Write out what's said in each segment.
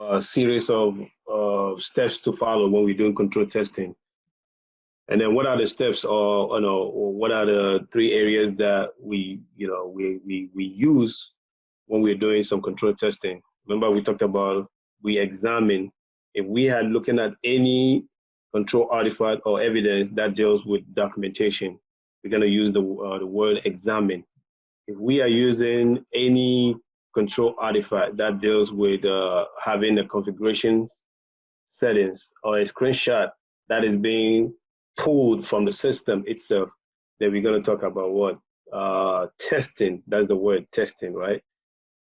a series of steps to follow when we're doing control testing. And then what are the steps, or what are the 3 areas that we use when we're doing some control testing? Remember, we talked about, we examine. If we are looking at any control artifact or evidence that deals with documentation, we're going to use the word examine. If we are using any control artifact that deals with having the configurations settings or a screenshot that is being pulled from the system itself, then we're going to talk about what? Testing. That's the word, testing, right?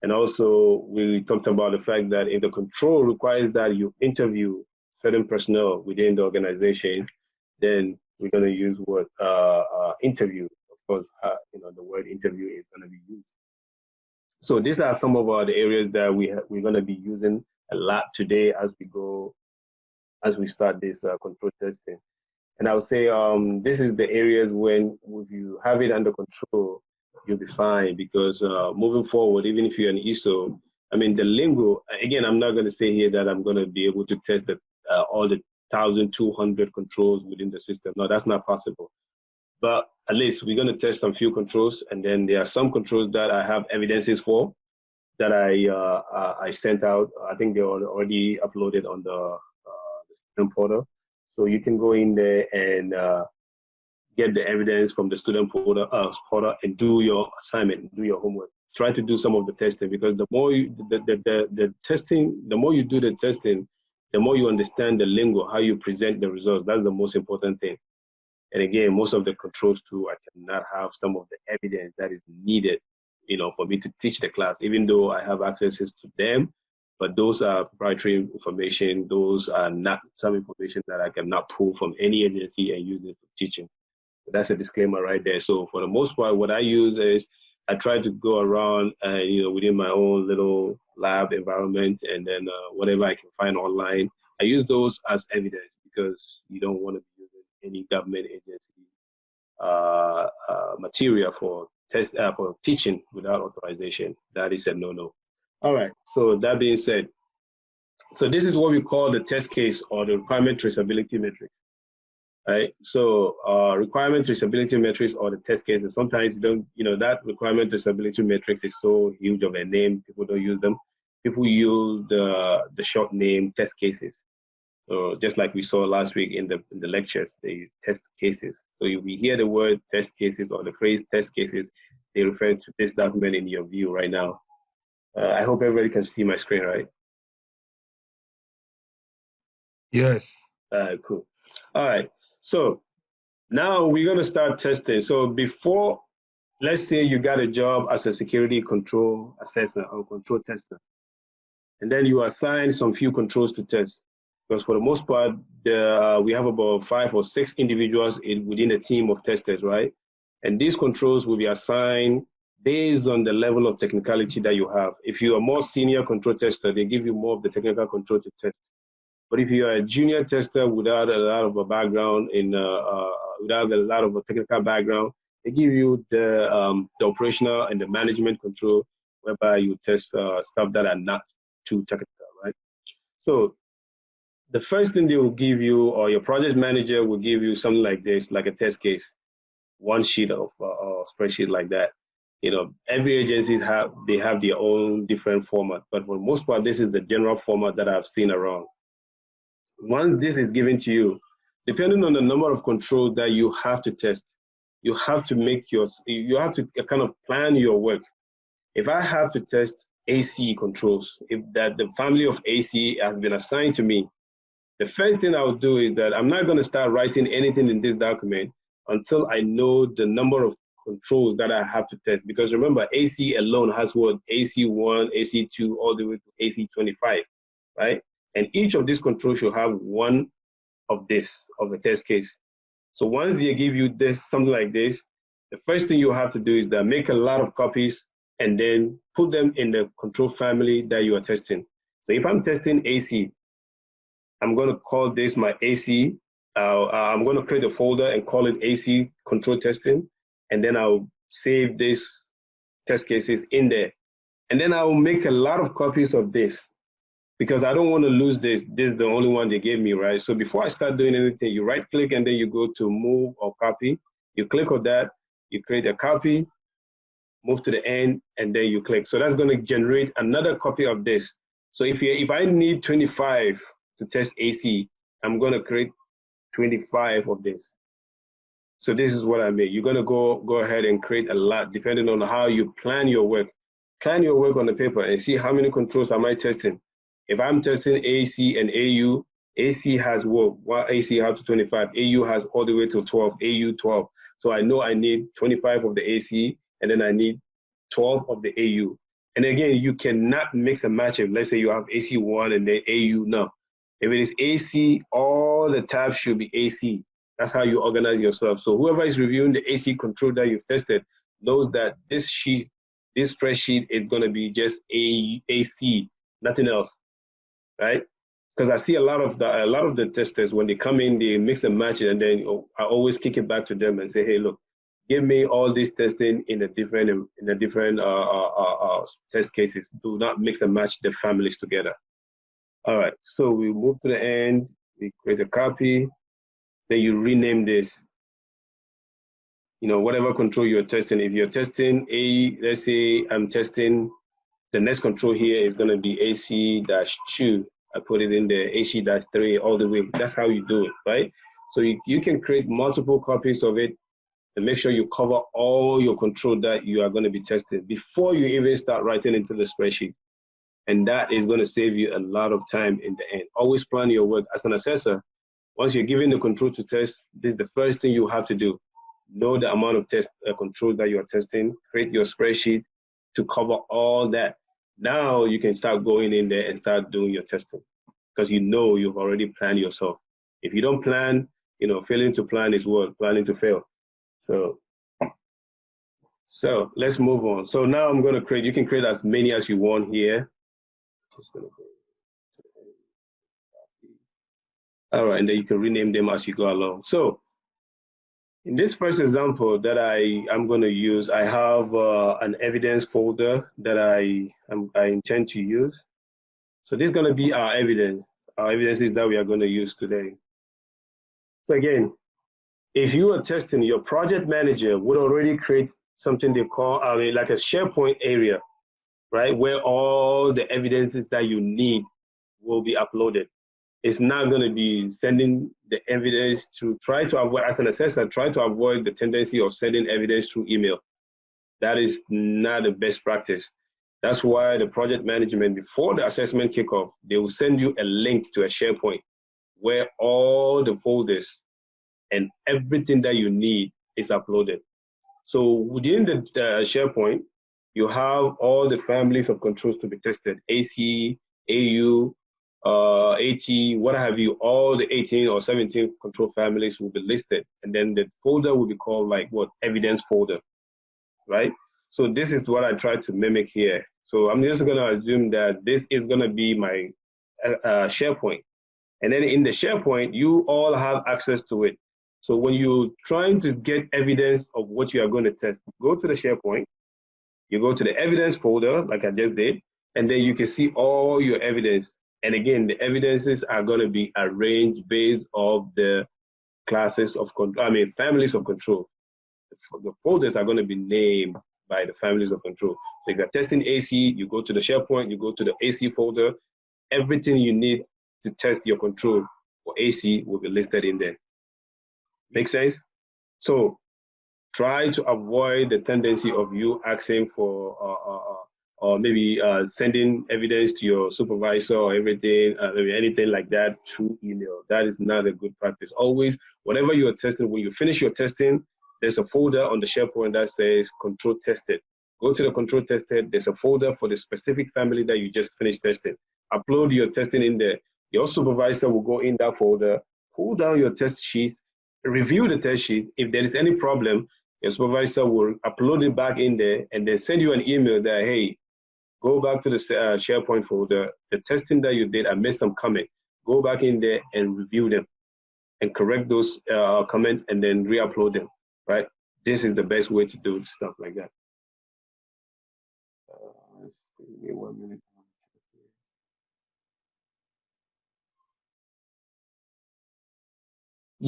And also, we talked about the fact that if the control requires that you interview certain personnel within the organization, then we're going to use what? Interview. Of course, the word interview is going to be used. So these are some of the areas that we're going to be using a lot today as we start this control testing. And I would say this is the areas when, if you have it under control, you'll be fine, because moving forward, even if you're an ISO, I mean, the lingo, again, I'm not going to say here that I'm going to be able to test all the 1,200 controls within the system. No, that's not possible. But at least we're going to test some few controls, and then there are some controls that I have evidences for that I sent out. I think they are already uploaded on the student portal. So you can go in there and get the evidence from the student portal and do your assignment, do your homework. Try to do some of the testing, because the more you the testing, the more you do the testing, the more you understand the lingo, how you present the results. That's the most important thing. And again, most of the controls too, I cannot have some of the evidence that is needed, for me to teach the class, even though I have accesses to them. But those are proprietary information. Those are not some information that I cannot pull from any agency and use it for teaching. So that's a disclaimer right there. So for the most part, what I use is I try to go around, within my own little lab environment, and then whatever I can find online, I use those as evidence, because you don't want to be using any government agency material for teaching without authorization. That is a no-no. All right, so that being said, so this is what we call the test case, or the requirement traceability matrix. Right, so requirement traceability matrix, or the test cases, sometimes you don't, that requirement traceability matrix is so huge of a name, people don't use them. People use the short name test cases. So just like we saw last week in the lectures, they test cases. So if we hear the word test cases or the phrase test cases, they refer to this document in your view right now. I hope everybody can see my screen, right? Yes. Cool. All right. So now we're going to start testing. So before, let's say you got a job as a security control assessor or control tester, and then you assign some few controls to test. Because for the most part, we have about 5 or 6 individuals within a team of testers, right? And these controls will be assigned based on the level of technicality that you have. If you are a more senior control tester, they give you more of the technical control to test. But if you are a junior tester without a lot of a background without a lot of a technical background, they give you the operational and the management control, whereby you test stuff that are not too technical, right? So the first thing they will give you, or your project manager will give you something like this, like a test case, one sheet of spreadsheet like that. Every agency have their own different format, but for the most part, this is the general format that I've seen around. Once this is given to you, depending on the number of controls that you have to test, you have to kind of plan your work. If I have to test AC controls, if that the family of AC has been assigned to me, the first thing I would do is that I'm not going to start writing anything in this document until I know the number of controls that I have to test. Because remember, AC alone has what? AC1, AC2, all the way to AC25, right? And each of these controls should have one of a test case. So once they give you this, something like this, the first thing you have to do is that make a lot of copies and then put them in the control family that you are testing. So if I'm testing AC, I'm going to call this my AC. I'm going to create a folder and call it AC control testing. And then I'll save these test cases in there. And then I will make a lot of copies of this. because I don't want to lose this. This is the only one they gave me, right? So before I start doing anything, you right click and then you go to move or copy. You click on that, you create a copy, move to the end, and then you click. So that's going to generate another copy of this. So if I need 25 to test AC, I'm going to create 25 of this. So this is what I mean. You're going to go ahead and create a lot depending on how you plan your work. Plan your work on the paper and see how many controls am I testing. If I'm testing AC and AU, AC has what? Well, AC has to 25, AU has all the way to 12, AU 12. So I know I need 25 of the AC and then I need 12 of the AU. And again, you cannot mix and match it. Let's say you have AC1 and then AU, no. If it is AC, all the tabs should be AC. That's how you organize yourself. So whoever is reviewing the AC control that you've tested knows that this sheet, this spreadsheet is going to be just AC, nothing else, right? Because I see a lot of the testers, when they come in, they mix and match it, and then I always kick it back to them and say, hey, look, give me all this testing in a different test cases. Do not mix and match the families together. All right, so we move to the end, we create a copy, then you rename this. You know, whatever control you're testing. If you're testing let's say I'm testing, the next control here is going to be AC-2. I put it in there, AC-3 all the way. That's how you do it, right? So you can create multiple copies of it and make sure you cover all your control that you are going to be testing before you even start writing into the spreadsheet. And that is going to save you a lot of time in the end. Always plan your work. As an assessor, once you're given the control to test, this is the first thing you have to do. Know the amount of test control that you're testing, create your spreadsheet to cover all that. Now you can start going in there and start doing your testing because you know you've already planned yourself. If you don't plan, you know, failing to plan is what? Planning to fail. So let's move on. So now I'm going to create, you can create as many as you want here. Just going to go. All right, and then you can rename them as you go along. So in this first example that I'm going to use, I have an evidence folder that I intend to use. So this is going to be our evidences that we are going to use today. So again, if you are testing, your project manager would already create something they call, like a SharePoint area, right? Where all the evidences that you need will be uploaded. It's not going to be sending the evidence to try to avoid, as an assessor, try to avoid the tendency of sending evidence through email. That is not the best practice. That's why the project management, before the assessment kickoff, they will send you a link to a SharePoint where all the folders and everything that you need is uploaded. So within the SharePoint, you have all the families of controls to be tested, AC, AU, AT, what have you, all the 18 or 17 control families will be listed. And then the folder will be called like what? Evidence folder, right? So this is what I tried to mimic here. So I'm just gonna assume that this is gonna be my SharePoint. And then in the SharePoint, you all have access to it. So when you're trying to get evidence of what you are going to test, go to the SharePoint, you go to the evidence folder, like I just did, and then you can see all your evidence. And again, the evidences are going to be arranged based on the classes of control, families of control. The folders are going to be named by the families of control. So if you're testing AC, you go to the SharePoint, you go to the AC folder, everything you need to test your control for AC will be listed in there. Make sense? So try to avoid the tendency of you asking for or maybe sending evidence to your supervisor or everything, maybe anything like that through email. That is not a good practice. Always, whatever you are testing, when you finish your testing, there's a folder on the SharePoint that says control tested. Go to the control tested. There's a folder for the specific family that you just finished testing. Upload your testing in there. Your supervisor will go in that folder, pull down your test sheets, review the test sheet. If there is any problem, your supervisor will upload it back in there and then send you an email that, hey, go back to the SharePoint folder. The testing that you did, I made some comment. Go back in there and review them and correct those comments and then re-upload them, right? This is the best way to do stuff like that. Give me 1 minute.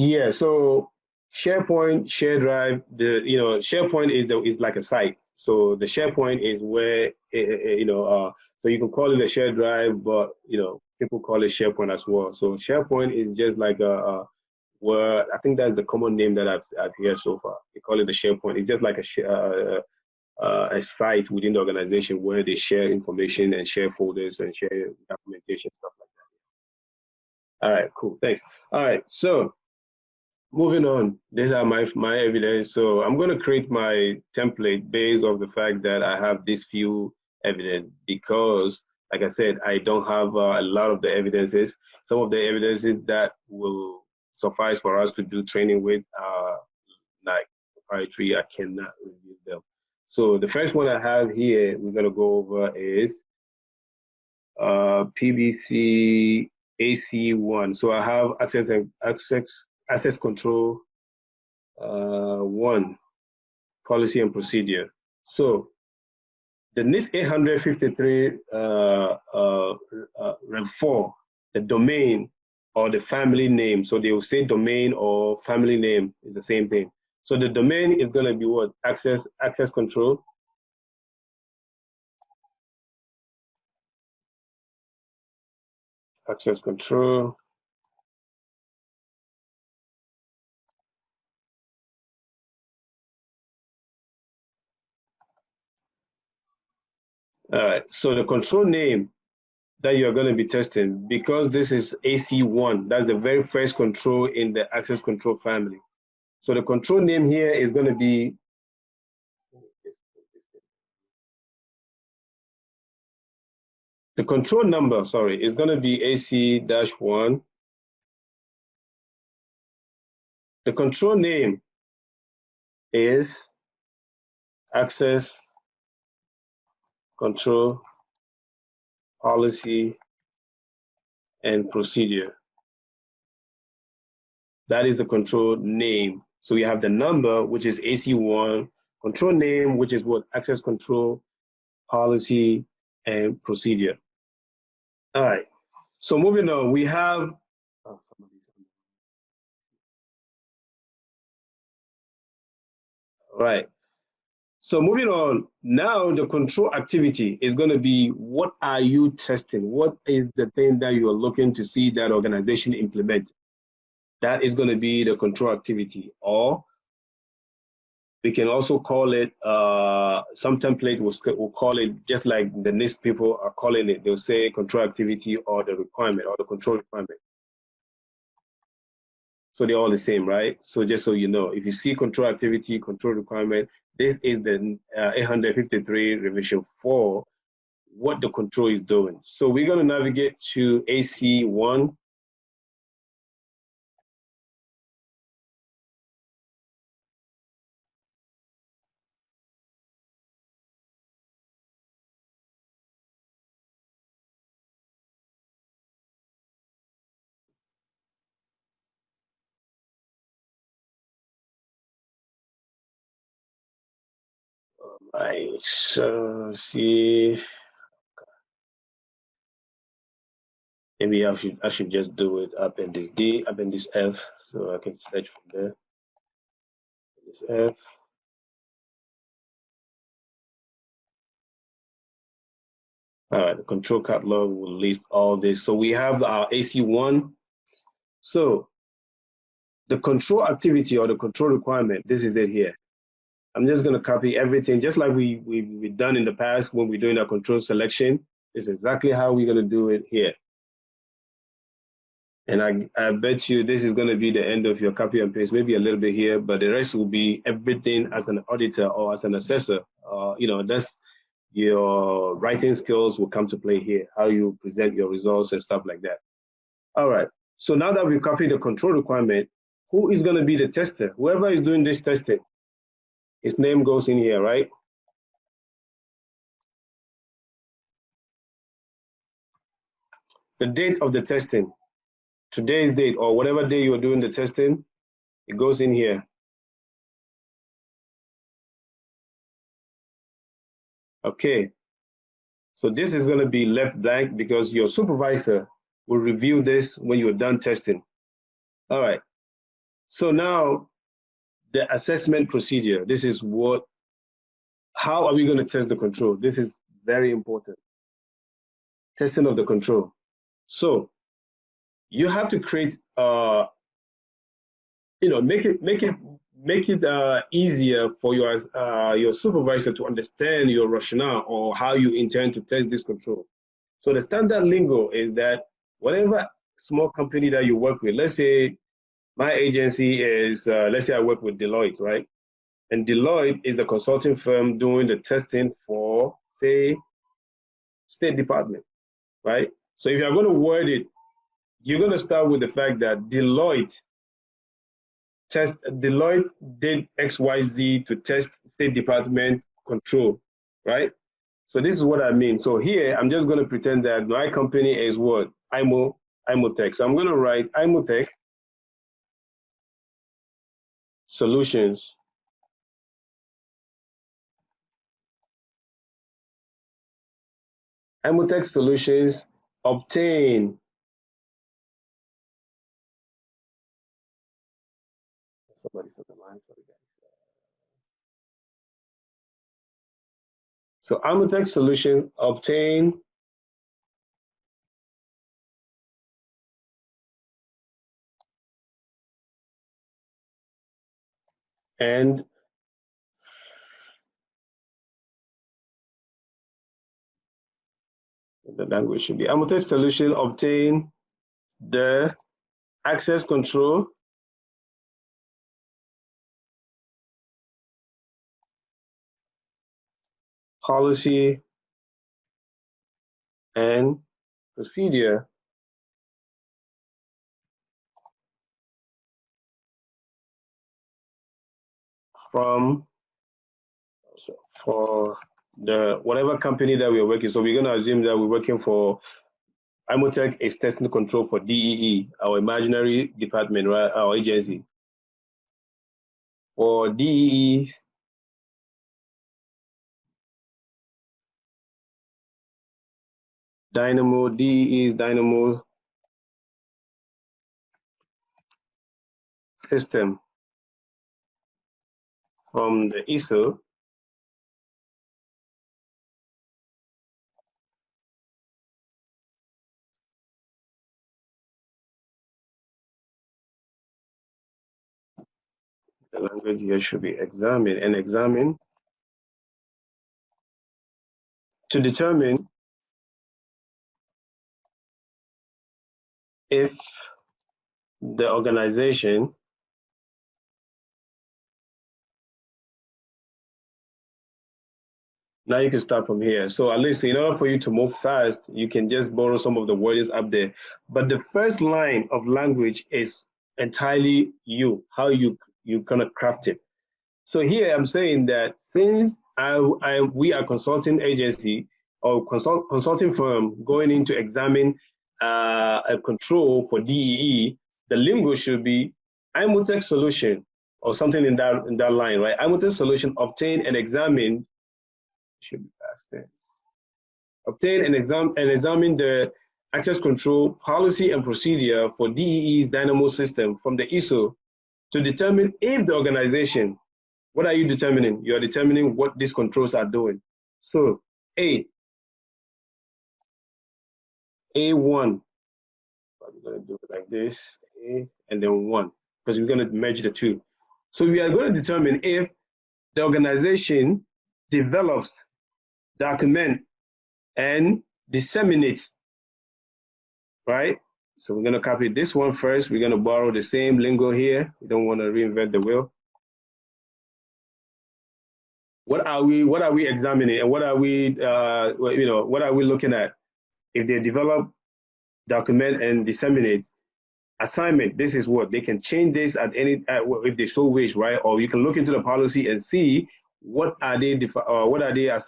Yeah, so SharePoint, share drive, SharePoint is like a site. So the SharePoint is where so you can call it a share drive, but people call it SharePoint as well. So SharePoint is just like where I think that's the common name that I've heard so far. They call it the SharePoint. It's just like a site within the organization where they share information and share folders and share documentation, stuff like that. All right, cool, thanks. All right, so moving on, these are my evidence. So I'm going to create my template based on the fact that I have these few evidence because, like I said, I don't have a lot of the evidences. Some of the evidences that will suffice for us to do training with are like proprietary. I cannot review them. So the first one I have here, we're going to go over is PBC AC1. So I have access control 1, policy and procedure. So the NIST 853 Rev 4, the domain or the family name. So they will say domain or family name is the same thing. So the domain is going to be what? Access control. Access control. All right, so the control name that you're going to be testing, because this is AC1, that's the very first control in the access control family. So the control name here is going to be the control number, sorry, is going to be AC-1. The control name is access control policy and procedure. That is the control name. So we have the number, which is AC1, control name, which is what? Access control policy and procedure. All right. So moving on, we have right. So moving on, now the control activity is going to be, what are you testing? What is the thing that you are looking to see that organization implement? That is going to be the control activity, or we can also call it, some templates will call it just like the NIST people are calling it. They'll say control activity or the requirement or the control requirement. So they're all the same, right? So just so you know, if you see control activity, control requirement, this is the 853 revision 4, what the control is doing. So we're going to navigate to AC1. Right, so see, maybe I should just do it appendix D, appendix F, so I can search from there. Appendix F. All right, the control catalog will list all this. So we have our AC1. So the control activity or the control requirement, this is it here. I'm just going to copy everything, just like we've done in the past when we're doing our control selection. It's exactly how we're going to do it here. And I bet you this is going to be the end of your copy and paste, maybe a little bit here, but the rest will be everything as an auditor or as an assessor. That's your writing skills will come to play here, how you present your results and stuff like that. All right. So now that we've copied the control requirement, who is going to be the tester? Whoever is doing this testing, his name goes in here, right? The date of the testing, today's date or whatever day you're doing the testing, it goes in here. Okay. So this is going to be left blank because your supervisor will review this when you're done testing. All right. So now the assessment procedure, this is how are we going to test the control? This is very important. Testing of the control. So you have to create, make it easier for your supervisor to understand your rationale or how you intend to test this control. So the standard lingo is that whatever small company that you work with, let's say my agency is, let's say I work with Deloitte, right? And Deloitte is the consulting firm doing the testing for, say, State Department, right? So if you're going to word it, you're going to start with the fact that Deloitte did XYZ to test State Department control, right? So this is what I mean. So here, I'm just going to pretend that my company is what? IMOTech. So I'm going to write IMOTech Solutions. IMOTech Solutions obtain. Somebody said the line, sorry guys. So IMOTech Solutions obtain and the language should be IMOTech Solution obtain the access control policy and procedure from for the whatever company that we're working. So we're going to assume that we're working for IMOTech is testing control for DEE, our imaginary department, right? Our agency. For DEE, DEE's Dynamo system from the ISO the language here should be examine to determine if the organization now you can start from here. So at least in order for you to move fast, you can just borrow some of the words up there. But the first line of language is entirely how you gonna craft it. So here I'm saying that since we are consulting agency or consulting firm going in to examine a control for DEE, the lingo should be IMOTech solution or something in that line, right? IMOTech solution obtained and examined should be past tense. Obtain and examine the access control policy and procedure for DEE's Dynamo system from the ISO to determine if the organization. What are you determining? You are determining what these controls are doing. So A1, we're going to do it like this, A and then 1, because we're going to merge the two. So we are going to determine if the organization develops, document, and disseminates, right? So we're going to copy this one first. We're going to borrow the same lingo here. We don't want to reinvent the wheel. What are we examining, and what are we what are we looking at? If they develop, document, and disseminate, assignment, this is what they can change this at any if they so wish, right? Or you can look into the policy and see what are they as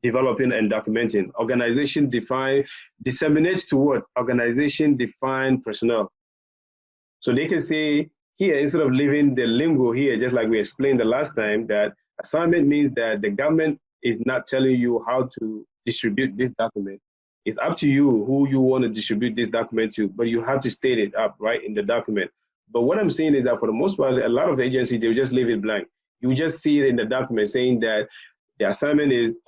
developing and documenting. Organization define, disseminate to what? Organization define personnel. So they can say here, instead of leaving the lingo here, just like we explained the last time, that assignment means that the government is not telling you how to distribute this document. It's up to you who you want to distribute this document to, but you have to state it up, right, in the document. But what I'm saying is that for the most part, a lot of the agencies, they'll just leave it blank. You just see it in the document saying that the assignment is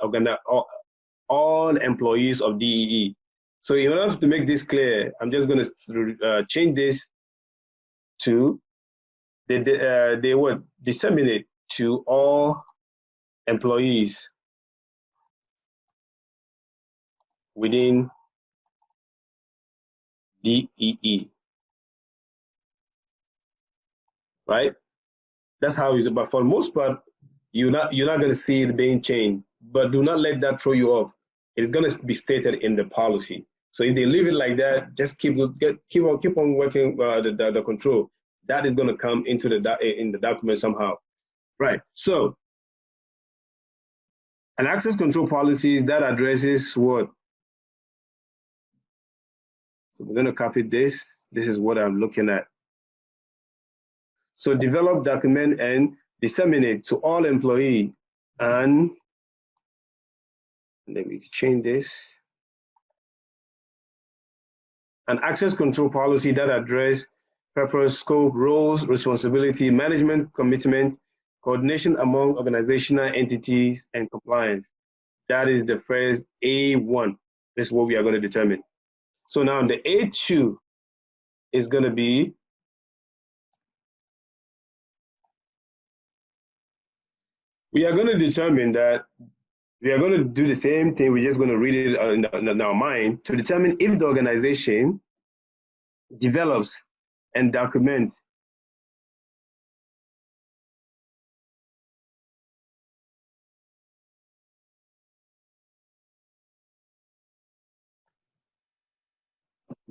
all employees of DEE. So in order to make this clear, I'm just going to change this to they would disseminate to all employees within DEE, right? That's how it's. But for the most part, you're not going to see it being changed. But do not let that throw you off. It's going to be stated in the policy. So if they leave it like that, just keep on working the control. That is going to come into in the document somehow, right? So an access control policy that addresses what? So we're going to copy this. This is what I'm looking at. So develop, document, and disseminate to all employees. And let me change this. An access control policy that address purpose, scope, roles, responsibility, management, commitment, coordination among organizational entities, and compliance. That is the first A1. This is what we are going to determine. So now the A2 is going to be we are going to determine that we are going to do the same thing. We're just going to read it in our mind to determine if the organization develops and documents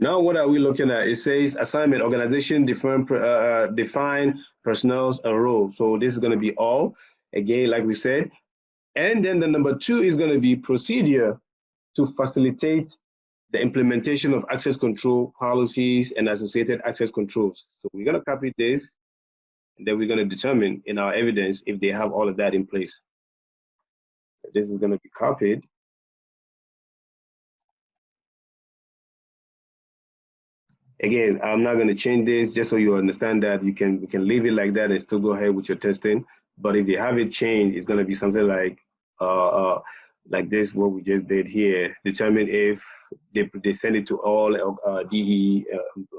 Now, what are we looking at? It says assignment, organization, define personnel and role. So this is going to be all, again, like we said. And then the number 2 is going to be procedure to facilitate the implementation of access control policies and associated access controls. So we're going to copy this, and then we're going to determine in our evidence if they have all of that in place. So this is going to be copied. Again, I'm not going to change this just so you understand that we can leave it like that and still go ahead with your testing. But if you have it changed, it's going to be something like this, what we just did here. Determine if they send it to all DE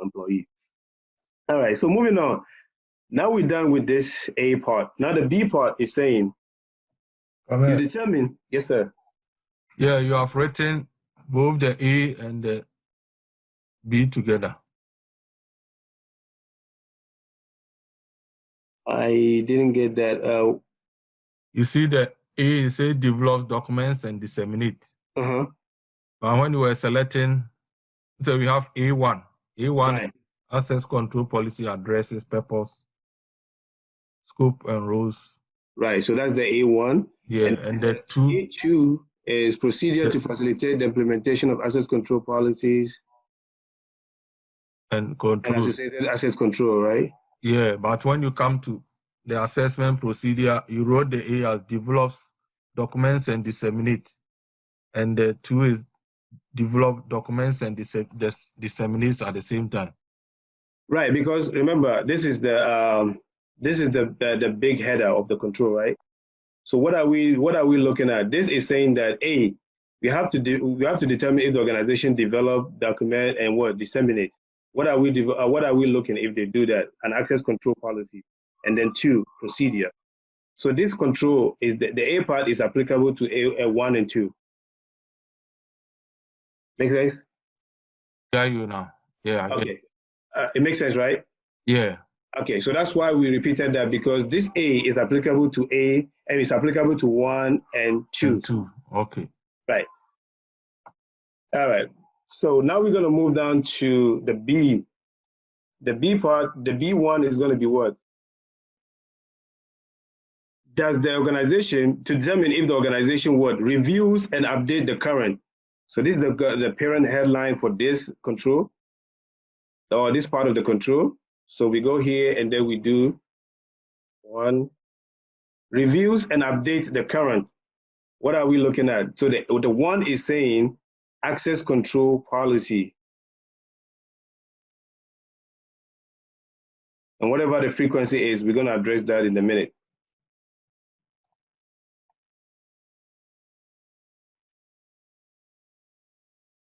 employees. All right, so moving on. Now we're done with this A part. Now the B part is saying, you determine, yes, sir. Yeah, you have written both the A and the B together. I didn't get that. You see the A say develop documents and disseminate. Uh-huh. But when you were selecting, so we have A1. A1 right. Access control policy addresses purpose, scope, and roles. Right, so that's the A1. Yeah, and the A2 is procedure to facilitate the implementation of access control policies and control. And associated access control, right? Yeah, but when you come to the assessment procedure, you wrote the A as develops documents and disseminate. And the 2 is develop documents and disseminate at the same time. Right, because remember, this is the big header of the control, right? So what are we looking at? This is saying that we have to determine if the organization develop, document, and disseminate. What are we looking if they do that? An access control policy, and then 2 procedure. So this control is the A part is applicable to A1 and 2. Make sense? Yeah, you now. Yeah. Okay. It makes sense, right? Yeah. Okay, so that's why we repeated that, because this A is applicable to A and it's applicable to 1 and 2. And 2. Okay. Right. All right. So now we're going to move down to the B. The B part, the B1 is going to be what? Does the organization, to determine if the organization reviews and update the current. So this is the parent headline for this control, or this part of the control. So we go here and then we do 1, reviews and updates the current. What are we looking at? So the 1 is saying access control policy. And whatever the frequency is, we're going to address that in a minute.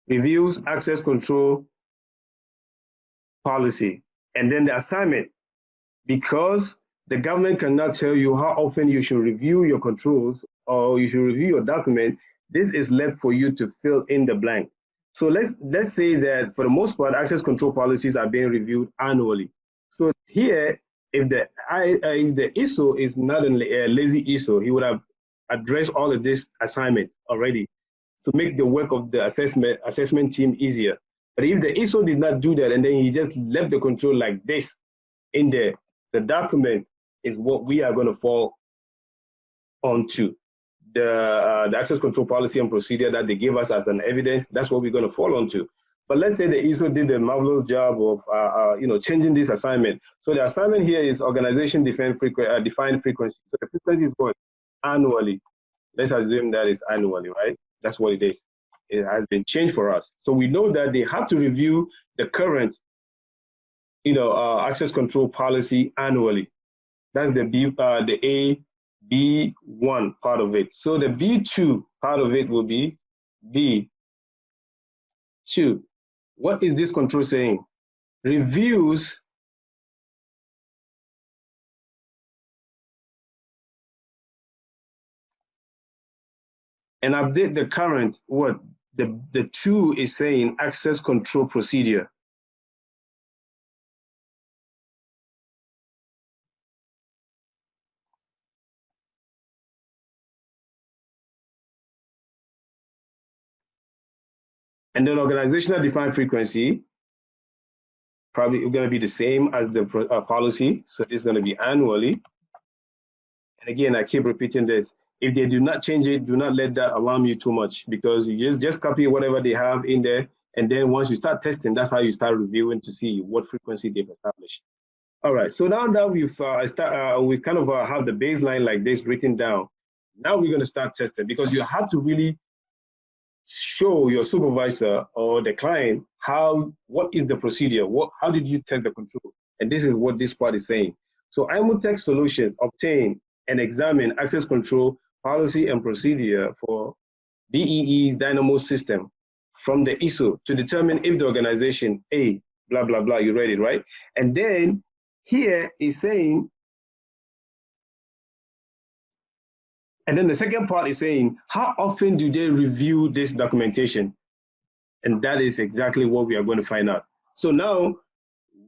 Reviews, access control policy, and then the assignment. Because the government cannot tell you how often you should review your controls or you should review your document, this is left for you to fill in the blank. So let's say that for the most part, access control policies are being reviewed annually. So here, if the ISO is not a lazy ISO, he would have addressed all of this assignment already to make the work of the assessment team easier. But if the ISO did not do that and then he just left the control like this in there, the document is what we are going to fall onto. The access control policy and procedure that they give us as an evidence, that's what we're going to fall onto. But let's say the ISO did a marvelous job of changing this assignment. So the assignment here is organization defined frequency. So the frequency is what? Annually. Let's assume that is annually, right? That's what it is. It has been changed for us. So we know that they have to review the current access control policy annually. That's the B1 part of it. So the B2 part of it will be B2. What is this control saying? Reviews and update the current, what? The 2 is saying access control procedure. And then organizational defined frequency, probably going to be the same as the policy. So this is going to be annually. And again, I keep repeating this. If they do not change it, do not let that alarm you too much, because you just copy whatever they have in there. And then once you start testing, that's how you start reviewing to see what frequency they've established. All right, so now that we kind of have the baseline like this written down, now we're going to start testing, because you have to really show your supervisor or the client what is the procedure, how did you test the control, and this is what this part is saying. So IMOTech Solutions obtain and examine access control policy and procedure for DEE's Dynamo system from the ISO to determine if the organization A, blah, blah, blah, you read it, right? And then here is saying, and then the second part is saying, how often do they review this documentation? And that is exactly what we are going to find out. So now,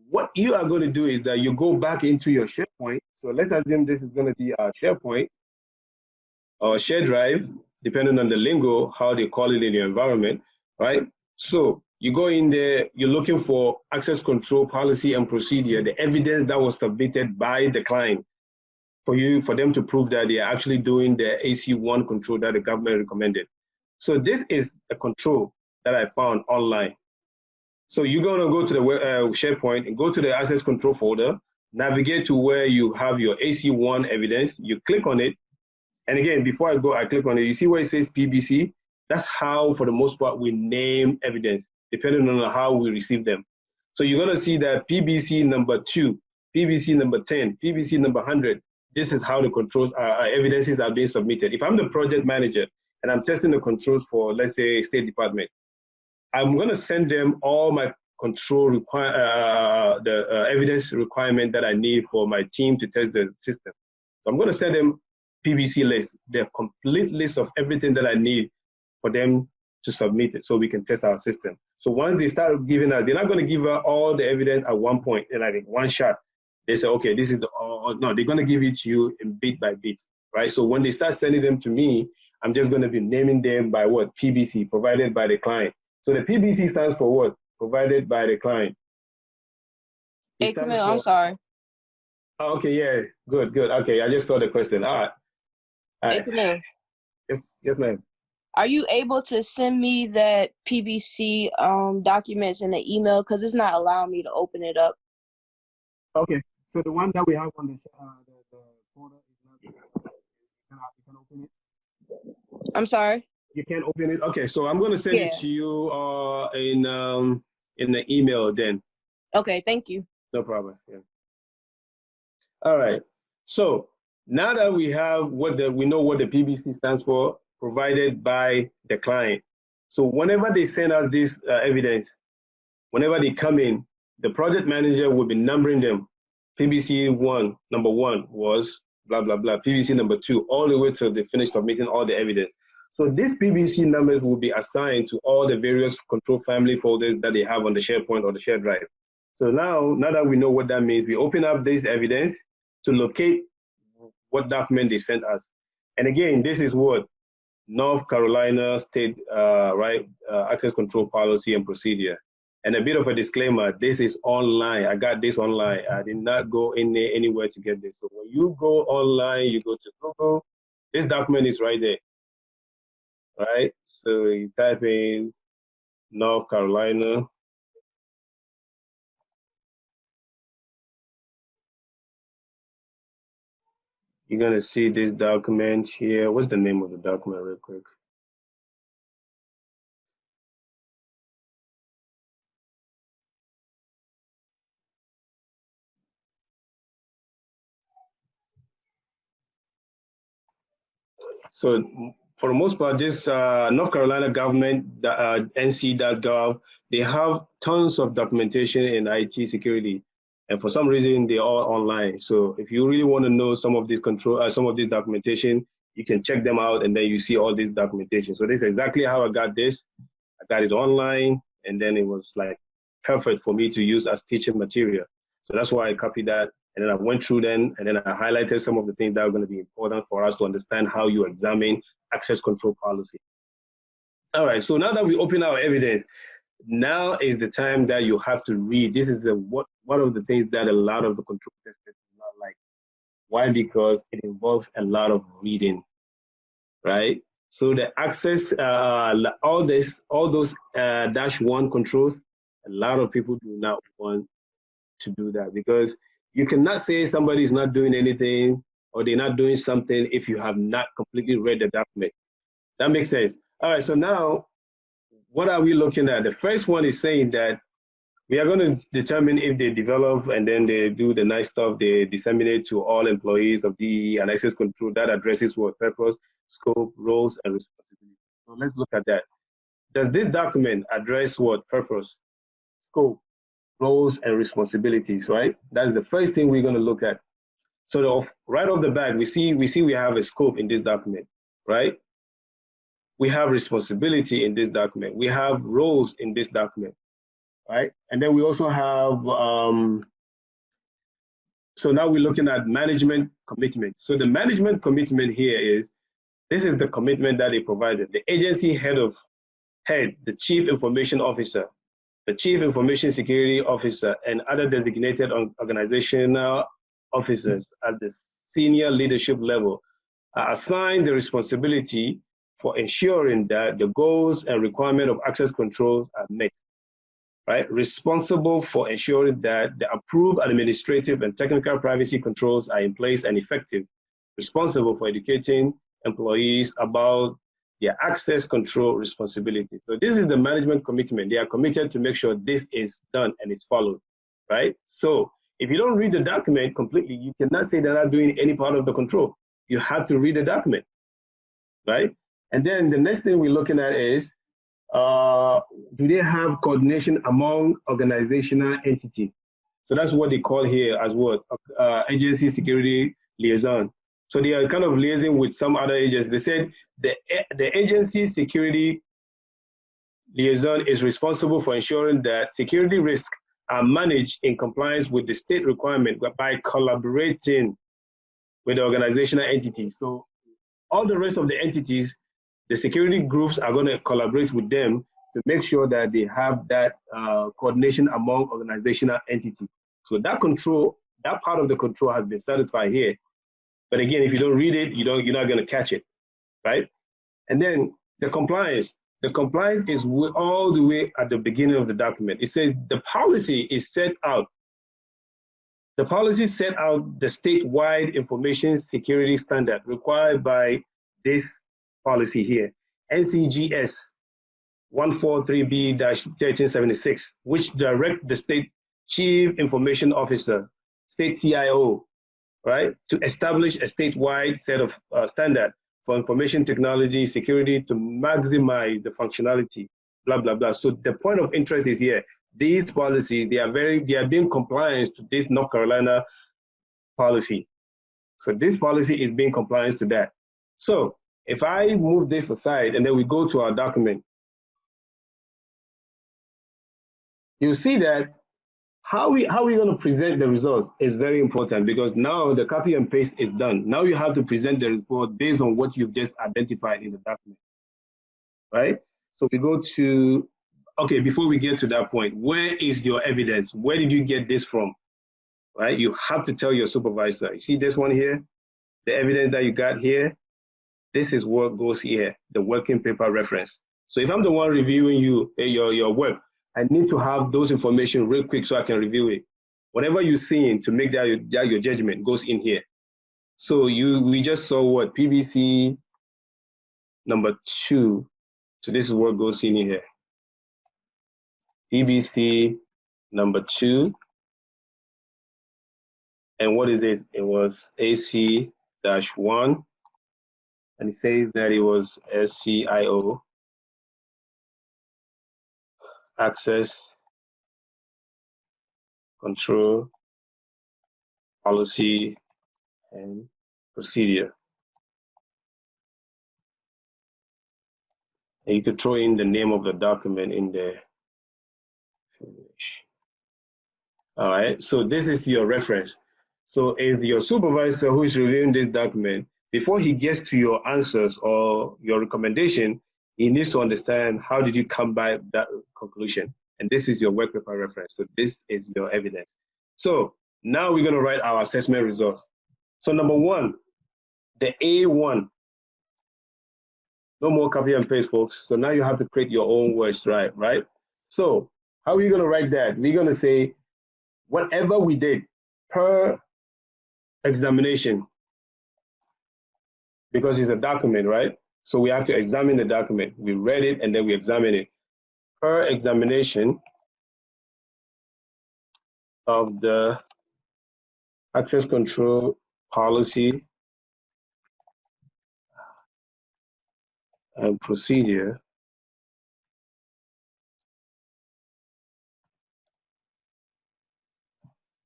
what you are going to do is that you go back into your SharePoint. So let's assume this is going to be our SharePoint or share drive, depending on the lingo, how they call it in your environment, right? So you go in there, you're looking for access control policy and procedure, the evidence that was submitted by the client for them to prove that they are actually doing the AC1 control that the government recommended. So this is a control that I found online. So you're going to go to the SharePoint and go to the access control folder, navigate to where you have your AC1 evidence, you click on it. And again, before I click on it, you see where it says PBC? That's how, for the most part, we name evidence, depending on how we receive them. So you're going to see that PBC number 2, PBC number 10, PBC number 100. This is how the controls evidences are being submitted. If I'm the project manager and I'm testing the controls for, let's say, State Department, I'm going to send them all my control evidence requirement that I need for my team to test the system. So I'm going to send them PBC list, the complete list of everything that I need for them to submit it so we can test our system. So once they start giving us, they're not going to give us all the evidence at one point, like one shot. They say, okay, this is no, they're going to give it to you in bit by bit, right? So when they start sending them to me, I'm just going to be naming them by what? PBC, provided by the client. So the PBC stands for what? Provided by the client. Hey, Kamil, I'm sorry. Oh, okay, yeah, good. Okay, I just saw the question. All right. Hey, Kamil. Yes, ma'am. Are you able to send me that PBC documents in the email? Because it's not allowing me to open it up. Okay, so the one that we have on the folder is not, you can open it? I'm sorry? You can't open it? Okay, so I'm going to send it to you in the email then. Okay, thank you. No problem, yeah. All right. So now that we have we know what the PBC stands for, provided by the client. So whenever they send us this evidence, whenever they come in, the project manager will be numbering them. PBC number one was blah, blah, blah. PBC number 2, all the way till they finish submitting all the evidence. So these PBC numbers will be assigned to all the various control family folders that they have on the SharePoint or the shared drive. So now that we know what that means, we open up this evidence to locate what document they sent us. And again, this is what North Carolina State access control policy and procedure. And a bit of a disclaimer, this is online. I got this online. I did not go anywhere to get this. So when you go online, you go to Google, this document is right there, right? So you type in North Carolina. You're gonna see this document here. What's the name of the document real quick? So for the most part, this North Carolina government, nc.gov, they have tons of documentation in IT security. And for some reason, they're all online. So if you really want to know some of these some of this documentation, you can check them out, and then you see all this documentation. So this is exactly how I got this. I got it online, and then it was like perfect for me to use as teaching material. So that's why I copied that. And then I went through them, and then I highlighted some of the things that are going to be important for us to understand how you examine access control policy. All right, so now that we open our evidence, now is the time that you have to read. This is one of the things that a lot of the control testers do not like. Why? Because it involves a lot of reading, right? So the access, all those -1 controls, a lot of people do not want to do that, because you cannot say somebody is not doing anything or they're not doing something if you have not completely read the document. That makes sense. All right, so now what are we looking at? The first one is saying that we are going to determine if they develop and then they do the nice stuff, they disseminate to all employees of DE and access control. That addresses what purpose, scope, roles, and responsibilities. So let's look at that. Does this document address what purpose, scope, roles, and responsibilities, right? That's the first thing we're going to look at. So right off the bat, we see we have a scope in this document, right? We have responsibility in this document. We have roles in this document, right? And then we also have, so now we're looking at management commitment. So the management commitment here is, this is the commitment that they provided. The agency head, the chief information officer, the chief information security officer, and other designated organizational officers at the senior leadership level are assigned the responsibility for ensuring that the goals and requirements of access controls are met, right? Responsible for ensuring that the approved administrative and technical privacy controls are in place and effective. Responsible for educating employees about their access control responsibility. So this is the management commitment. They are committed to make sure this is done and is followed, right? So if you don't read the document completely, you cannot say they're not doing any part of the control. You have to read the document, right? And then the next thing we're looking at is, do they have coordination among organizational entities? So that's what they call here as what? Agency security liaison. So they are kind of liaising with some other agents. They said the agency security liaison is responsible for ensuring that security risks are managed in compliance with the state requirement by collaborating with the organizational entities. So all the rest of the entities, the security groups are going to collaborate with them to make sure that they have that coordination among organizational entities. So that control, that part of the control has been satisfied here. But again, if you don't read it, you're not going to catch it, right? And then the compliance is all the way at the beginning of the document. It says the policy is set out. The policy set out the statewide information security standard required by this policy here, NCGS 143B-1376, which direct the state chief information officer, state CIO, right? To establish a statewide set of standard for information technology security to maximize the functionality, blah, blah, blah. So the point of interest is here. These policies, they are being compliant to this North Carolina policy. So this policy is being compliant to that. So if I move this aside and then we go to our document, you see that how we going to present the results is very important, because now the copy and paste is done. Now you have to present the report based on what you've just identified in the document, right? So we go to, okay, before we get to that point, where is your evidence? Where did you get this from, right? You have to tell your supervisor. You see this one here, the evidence that you got here, this is what goes here, the working paper reference. So if I'm the one reviewing your work, I need to have those information real quick so I can review it. Whatever you're seeing to make that your judgment goes in here. So we just saw what PBC number 2. So this is what goes in here. PBC number 2. And what is this? It was AC-1. And it says that it was SCIO, access control policy and procedure. And you could throw in the name of the document in there. Finish. All right, so this is your reference. So if your supervisor who is reviewing this document, before he gets to your answers or your recommendation, he needs to understand how did you come by that conclusion. And this is your work paper reference. So this is your evidence. So now we're going to write our assessment results. So number 1, the A1. No more copy and paste, folks. So now you have to create your own words, right? So how are you going to write that? We're going to say whatever we did per examination, because it's a document, right? So we have to examine the document. We read it and then we examine it. Per examination of the access control policy and procedure,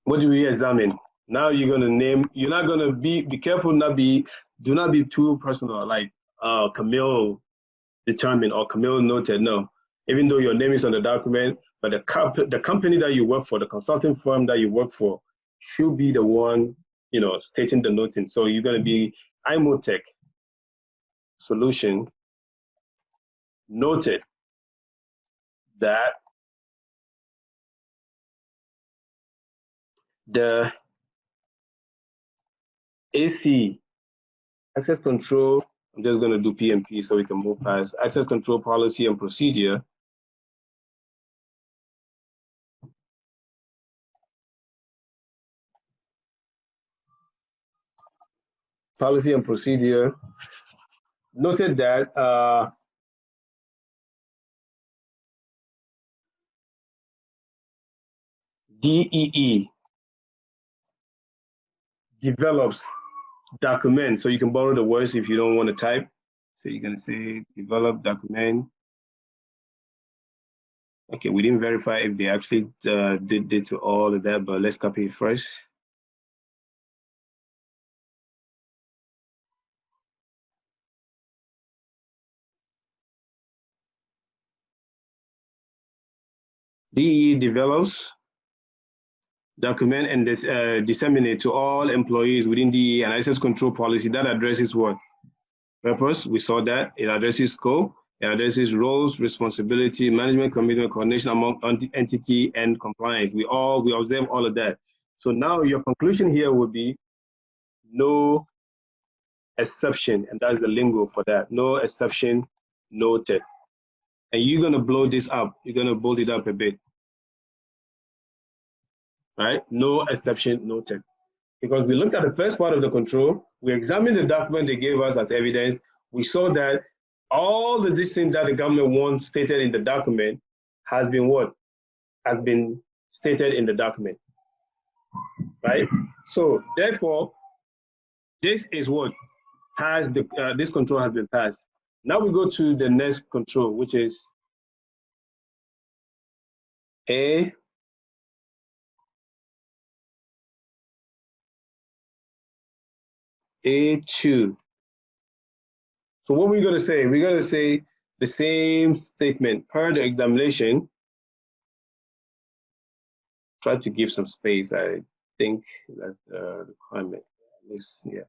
what do we examine? Now you're gonna name, you're not gonna be careful, do not be too personal, like Kamil determined or Kamil noted, no. Even though your name is on the document, but the company that you work for, the consulting firm that you work for, should be the one, stating the noting. So you're gonna be Imotech Solution noted that the AC access control, I'm just going to do PMP so we can move fast. Access control policy and procedure noted that DEE develops document. So you can borrow the words if you don't want to type. So you're going to say develop document. Okay, we didn't verify if they actually did to all of that, but let's copy it first. DEE develops document and disseminate to all employees within DEE and access control policy that addresses what? Purpose, we saw that. It addresses scope, it addresses roles, responsibility, management, commitment, coordination among entity and compliance. We observe all of that. So now your conclusion here would be no exception, and that's the lingo for that. No exception noted. And you're gonna blow this up. You're gonna bold it up a bit. Right? No exception noted. Because we looked at the first part of the control, we examined the document they gave us as evidence. We saw that all the things that the government wants stated in the document has been what? Has been stated in the document, right? So therefore, this is what has the, this control has been passed. Now we go to the next control, which is A2. So what we're going to say, we're going to say the same statement per the examination. Try to give some space. I think that's the requirement. Yeah.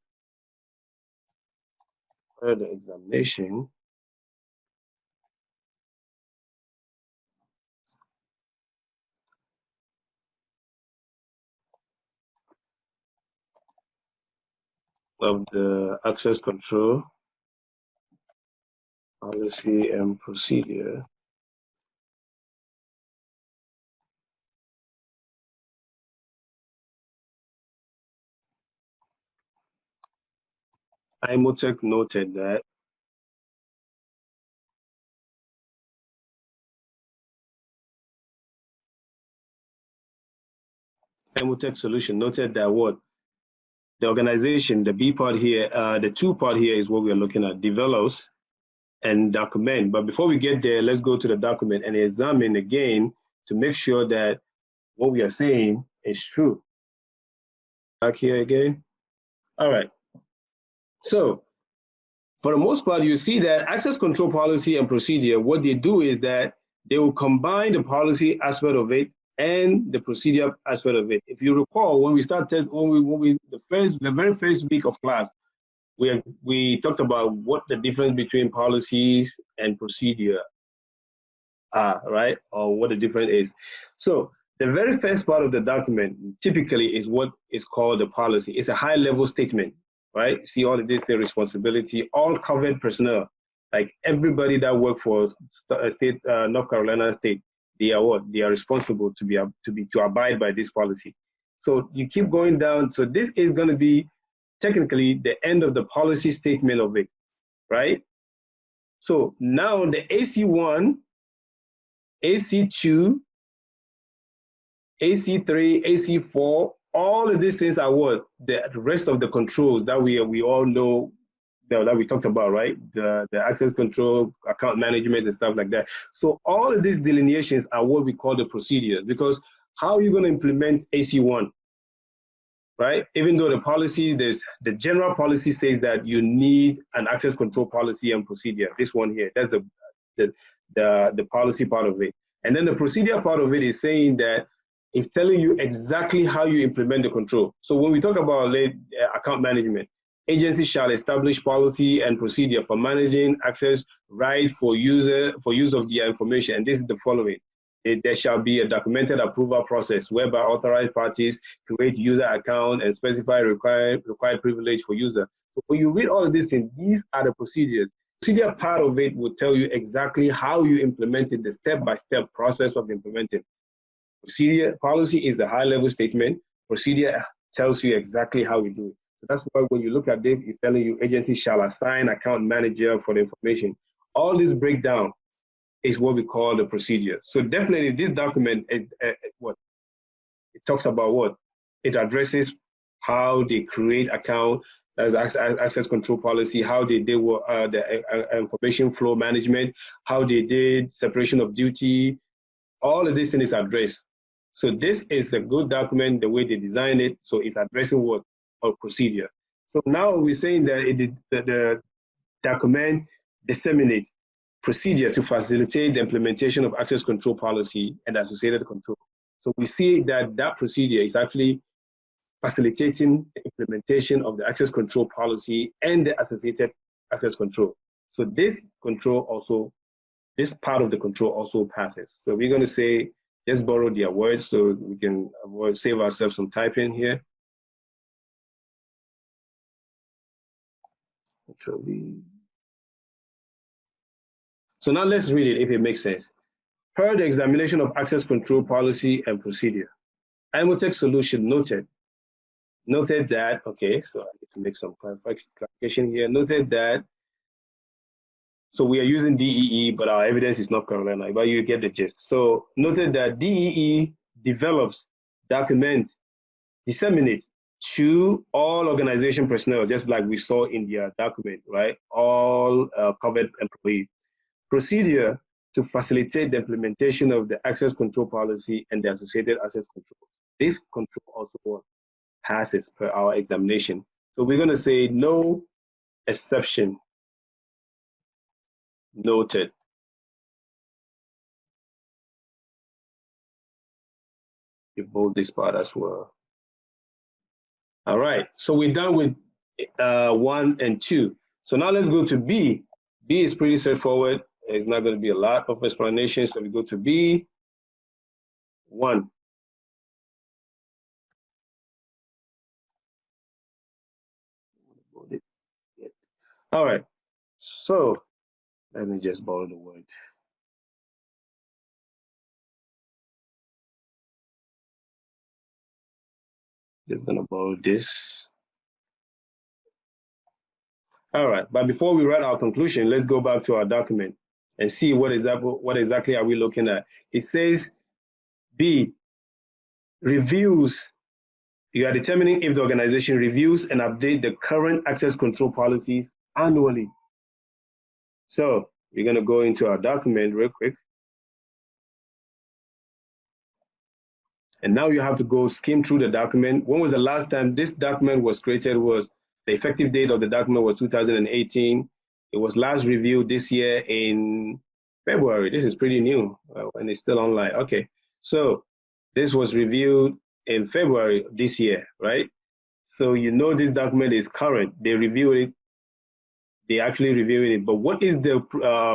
Per the examination. Of the access control policy and procedure. IMOTech noted that IMOTech solution noted that what the organization, the B part here, the 2 part here is what we are looking at, develops and document. But before we get there, let's go to the document and examine again to make sure that what we are saying is true. Back here again. All right. So for the most part, you see that access control policy and procedure, what they do is that they will combine the policy aspect of it and the procedure aspect of it. If you recall, when we started, the very first week of class, we talked about what the difference between policies and procedure are, right? Or what the difference is. So the very first part of the document typically is what is called the policy. It's a high-level statement, right? See all of this, the responsibility, all covered personnel, like everybody that work for state, North Carolina State, they are what? They are responsible to abide by this policy. So you keep going down. So this is going to be technically the end of the policy statement of it, right? So now the AC1, AC2, AC3, AC4, all of these things are what? The rest of the controls that we all know that we talked about, right? The access control, account management and stuff like that. So all of these delineations are what we call the procedures, because how are you going to implement AC1? Right? Even though the policy, the general policy says that you need an access control policy and procedure. This one here, that's the policy part of it. And then the procedure part of it is saying that it's telling you exactly how you implement the control. So when we talk about account management, agencies shall establish policy and procedure for managing access rights for use of their information. And this is the following. There shall be a documented approval process whereby authorized parties create user account and specify required privilege for user. So when you read all of this, these are the procedures. Procedure part of it will tell you exactly how you implemented the step-by-step process of implementing. Procedure policy is a high-level statement. Procedure tells you exactly how we do it. So that's why when you look at this, it's telling you agency shall assign account manager for the information. All this breakdown is what we call the procedure. So definitely this document is what it talks about. What it addresses how they create account as access control policy, how they did the information flow management, how they did separation of duty. All of this thing is addressed. So this is a good document the way they design it. So it's addressing what or procedure. So now we're saying that it is the document disseminates procedure to facilitate the implementation of access control policy and associated control. So we see that that procedure is actually facilitating the implementation of the access control policy and the associated access control. So this control also, this part of the control also passes. So we're going to say, let's borrow their words so we can save ourselves some typing here. Control-V. So now let's read it if it makes sense. Per the examination of access control policy and procedure, IMOTech solution noted that, okay, so I need to make some clarification here, noted that, so we are using DEE, but our evidence is North Carolina, but you get the gist. So noted that DEE develops, documents, disseminates, to all organization personnel, just like we saw in the document, right? All covered employees. Procedure to facilitate the implementation of the access control policy and the associated access control. This control also passes per our examination. So we're going to say no exception noted. You bold this part as well. All right, so we're done with 1 and 2. So now let's go to B. B is pretty straightforward. It's not going to be a lot of explanation. So we go to B, 1. All right, so let me just borrow the word. Just gonna borrow this. All right, but before we write our conclusion, let's go back to our document and see what exactly are we looking at. It says B, reviews. You are determining if the organization reviews and update the current access control policies annually. So we're gonna go into our document real quick. And now you have to go skim through the document. When was the last time this document was created? Was the effective date of the document was 2018. It was last reviewed this year in February. This is pretty new and it's still online. Okay, so this was reviewed in February this year, right? So you know this document is current. They review it. They actually reviewing it. But what is the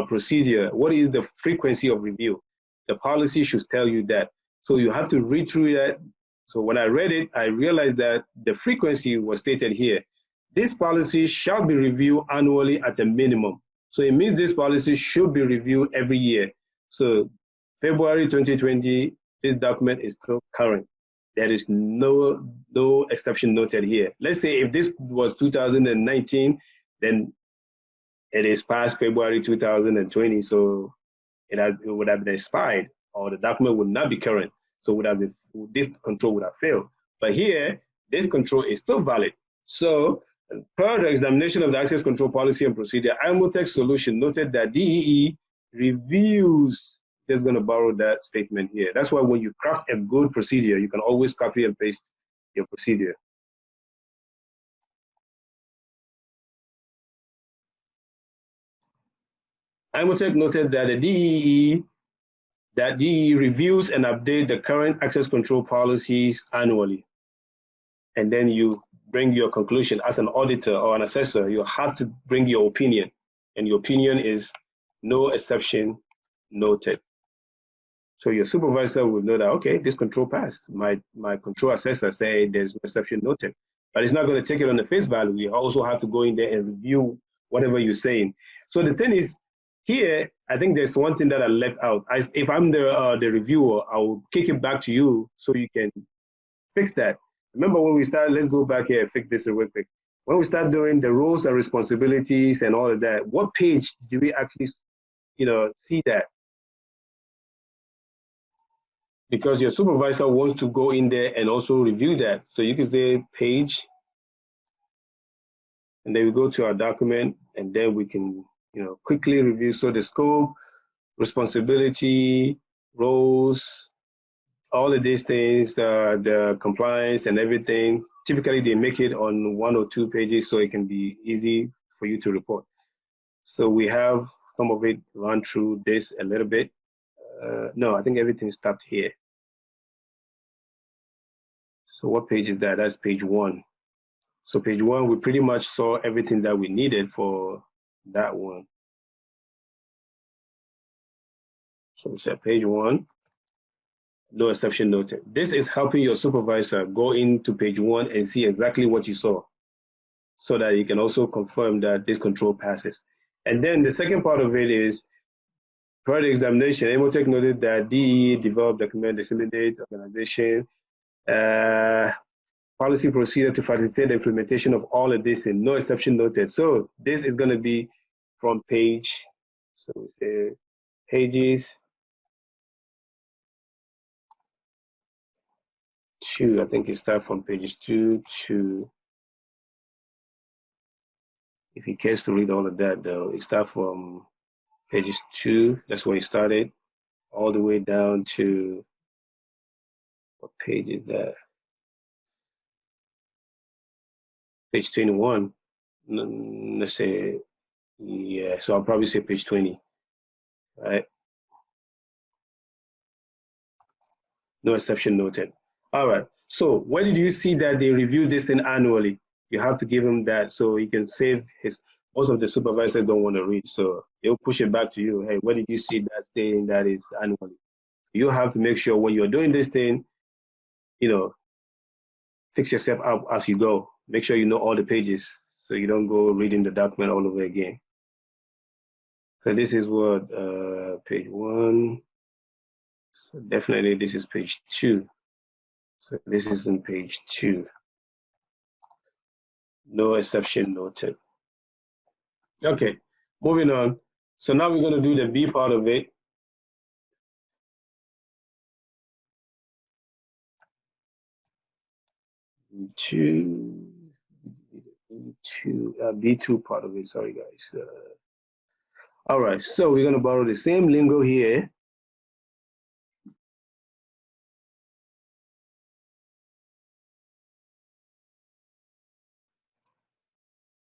procedure? What is the frequency of review? The policy should tell you that. So you have to read through that. So when I read it, I realized that the frequency was stated here. This policy shall be reviewed annually at a minimum. So it means this policy should be reviewed every year. So February 2020, this document is still current. There is no exception noted here. Let's say if this was 2019, then it is past February 2020, so it would have been expired, or the document would not be current. So this control would have failed. But here, this control is still valid. So per the examination of the access control policy and procedure, IMOTech solution noted that DEE reviews, just going to borrow that statement here. That's why when you craft a good procedure, you can always copy and paste your procedure. IMOTech noted that the DEE reviews and update the current access control policies annually. And then you bring your conclusion as an auditor or an assessor. You have to bring your opinion, and your opinion is no exception noted. So your supervisor will know that, okay, this control passed. My control assessor say there's no exception noted, but it's not going to take it on the face value. You also have to go in there and review whatever you're saying. So the thing is, here, I think there's one thing that I left out. If I'm the reviewer, I'll kick it back to you so you can fix that. Remember when we started, let's go back here and fix this real quick. When we start doing the roles and responsibilities and all of that, what page do we actually, see that? Because your supervisor wants to go in there and also review that. So you can say page, and then we go to our document, and then we can, quickly review. So the scope, responsibility, roles, all of these things, the compliance and everything. Typically, they make it on 1 or 2 pages so it can be easy for you to report. So we have some of it run through this a little bit. No, I think everything stopped here. So what page is that? That's page 1. So page 1, we pretty much saw everything that we needed for that one. So we said page 1, no exception noted. This is helping your supervisor go into page 1 and see exactly what you saw, so that you can also confirm that this control passes. And then the second part of it is, per the examination, IMOTech noted that DE developed, document, disseminate, organization, policy procedure to facilitate the implementation of all of this, and no exception noted. So this is going to be from page, so we say pages 2. I think it starts from pages 2 to, if he cares to read all of that though, it starts from pages 2, that's where it started, all the way down to, what page is that? Page 21. Let's say, yeah, so I'll probably say page 20, right? No exception noted. All right, so where did you see that they review this thing annually? You have to give him that so he can save his, most of the supervisors don't want to read, so they'll push it back to you. Hey, where did you see that thing that is annually? You have to make sure when you're doing this thing, you know, fix yourself up as you go. Make sure you know all the pages so you don't go reading the document all over again. So this is what, page 1. So definitely this is page 2. So this is in page 2. No exception noted. Okay, moving on. So now we're going to do the B part of it. B2 part of it. Sorry, guys. All right, so we're going to borrow the same lingo here.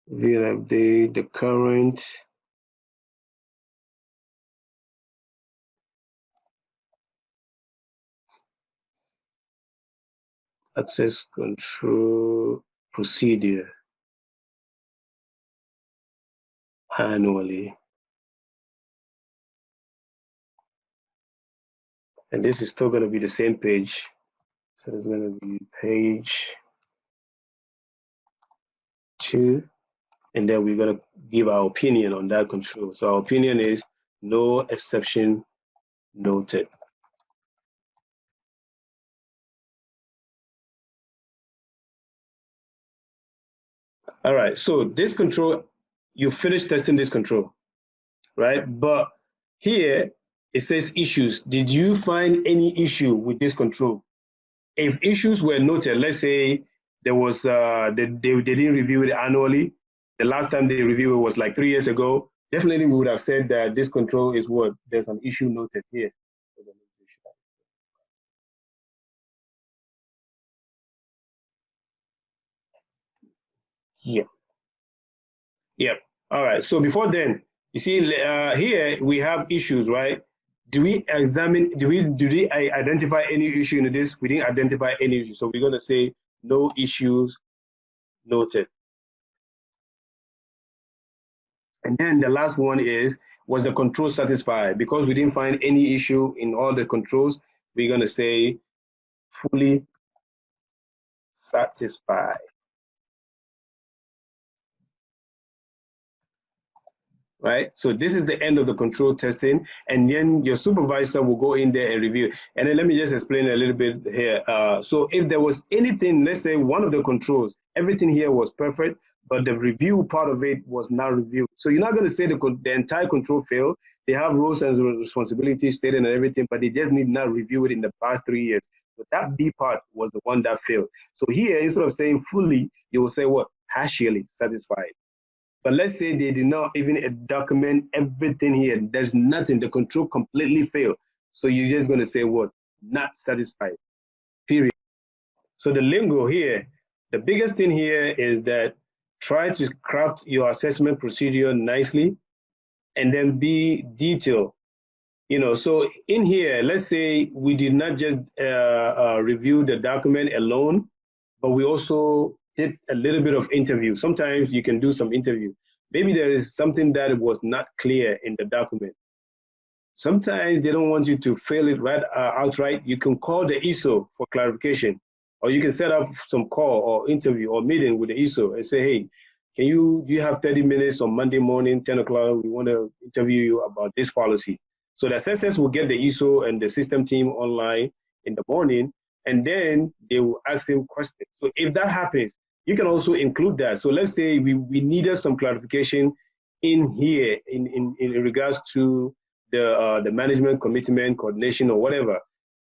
We'll update the current access control procedure annually. And this is still going to be the same page. So it's going to be page 2. And then we're going to give our opinion on that control. So our opinion is no exception noted. All right, so this control, you finished testing this control, right? But here it says issues. Did you find any issue with this control? If issues were noted, let's say there was, they didn't review it annually. The last time they reviewed it was like 3 years ago. Definitely we would have said that this control is what, there's an issue noted here. Yeah. Yep. All right. So before then, you see here we have issues, right? Do we identify any issue in this? We didn't identify any issue. So we're going to say no issues noted. And then the last one is, was the control satisfied? Because we didn't find any issue in all the controls, we're going to say fully satisfied. Right? So this is the end of the control testing, and then your supervisor will go in there and review. And then let me just explain a little bit here. So if there was anything, let's say one of the controls, everything here was perfect, but the review part of it was not reviewed. So you're not going to say the entire control failed. They have roles and responsibilities stated and everything, but they just need not review it in the past 3 years. So that B part was the one that failed. So here, instead of saying fully, you will say what? Partially satisfied. But let's say they did not even document everything here. There's nothing. The control completely failed. So you're just going to say what? Not satisfied, period. So the lingo here, the biggest thing here is that try to craft your assessment procedure nicely and then be detailed. You know, so in here, let's say we did not just review the document alone, but we also did a little bit of interview. Sometimes you can do some interview. Maybe there is something that was not clear in the document. Sometimes they don't want you to fail it right outright. You can call the ISO for clarification, or you can set up some call or interview or meeting with the ISO and say, hey, do you have 30 minutes on Monday morning, 10 o'clock? We want to interview you about this policy. So the assessors will get the ISO and the system team online in the morning, and then they will ask him questions. So if that happens, you can also include that. So let's say we needed some clarification in here in regards to the management commitment, coordination, or whatever.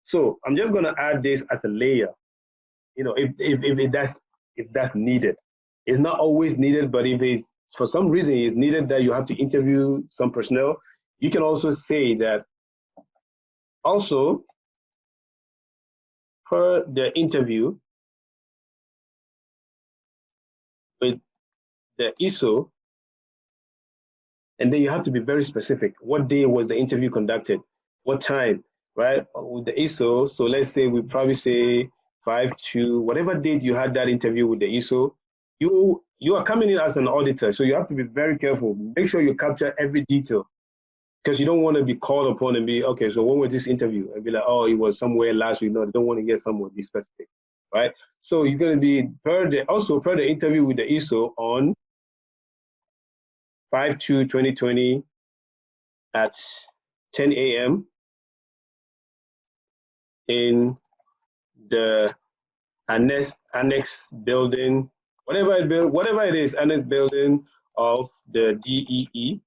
So I'm just going to add this as a layer. you know, if that's needed. It's not always needed, but if it's for some reason it's needed that you have to interview some personnel, you can also say that also per the interview with the ISO, and then you have to be very specific. What day was the interview conducted? What time, right? With the ISO, so let's say we probably say 5/2, whatever date you had that interview with the ISO, you are coming in as an auditor, so you have to be very careful. Make sure you capture every detail, because you don't want to be called upon and be, okay, so when was this interview? And be like, oh, it was somewhere last week. No, they don't want to hear someone be specific, right? So you're going to be per the interview with the ISO on 5/2/2020 at 10 a.m. in the annex building, whatever it is, annex building of the DEE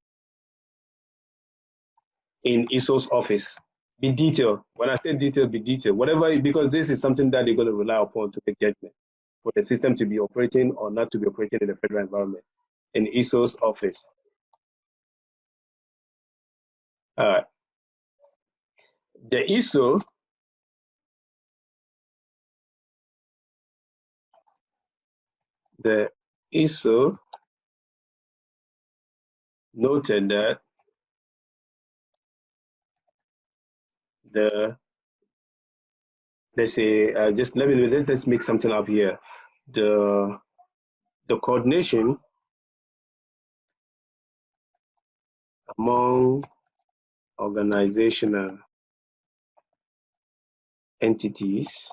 in ISO's office. Be detailed. When I say detailed, be detailed. Whatever, because this is something that they're going to rely upon to make judgment for the system to be operating or not to be operating in the federal environment. In ISO's office. All right. The ISO noted that let's say, let's make something up here. The coordination among organizational entities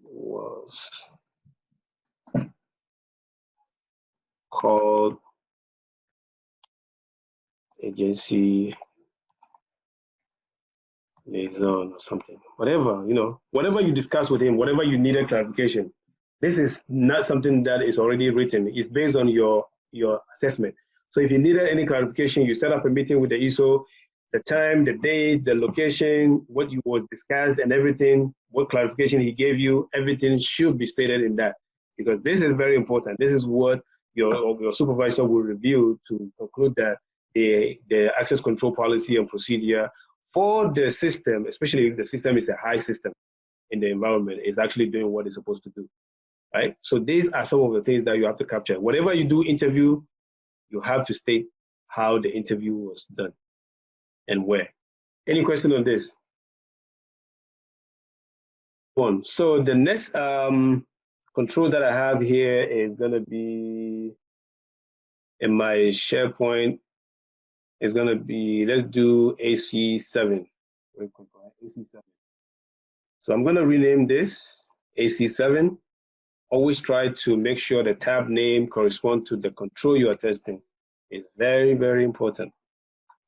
was called agency liaison or something, whatever, you know, whatever you discuss with him, whatever you needed clarification. This is not something that is already written. It's based on your assessment. So if you needed any clarification, you set up a meeting with the ISO, the time, the date, the location, what you was discussed and everything, what clarification he gave you, everything should be stated in that, because this is very important. This is what your supervisor will review to conclude that the access control policy and procedure for the system, especially if the system is a high system in the environment, is actually doing what it's supposed to do, right? So these are some of the things that you have to capture. Whatever you do interview, you have to state how the interview was done and where. Any question on this? One. So the next control that I have here is going to be in my SharePoint. It's going to be, let's do AC7. AC7. So I'm going to rename this AC7. Always try to make sure the tab name corresponds to the control you are testing. It's very, very important.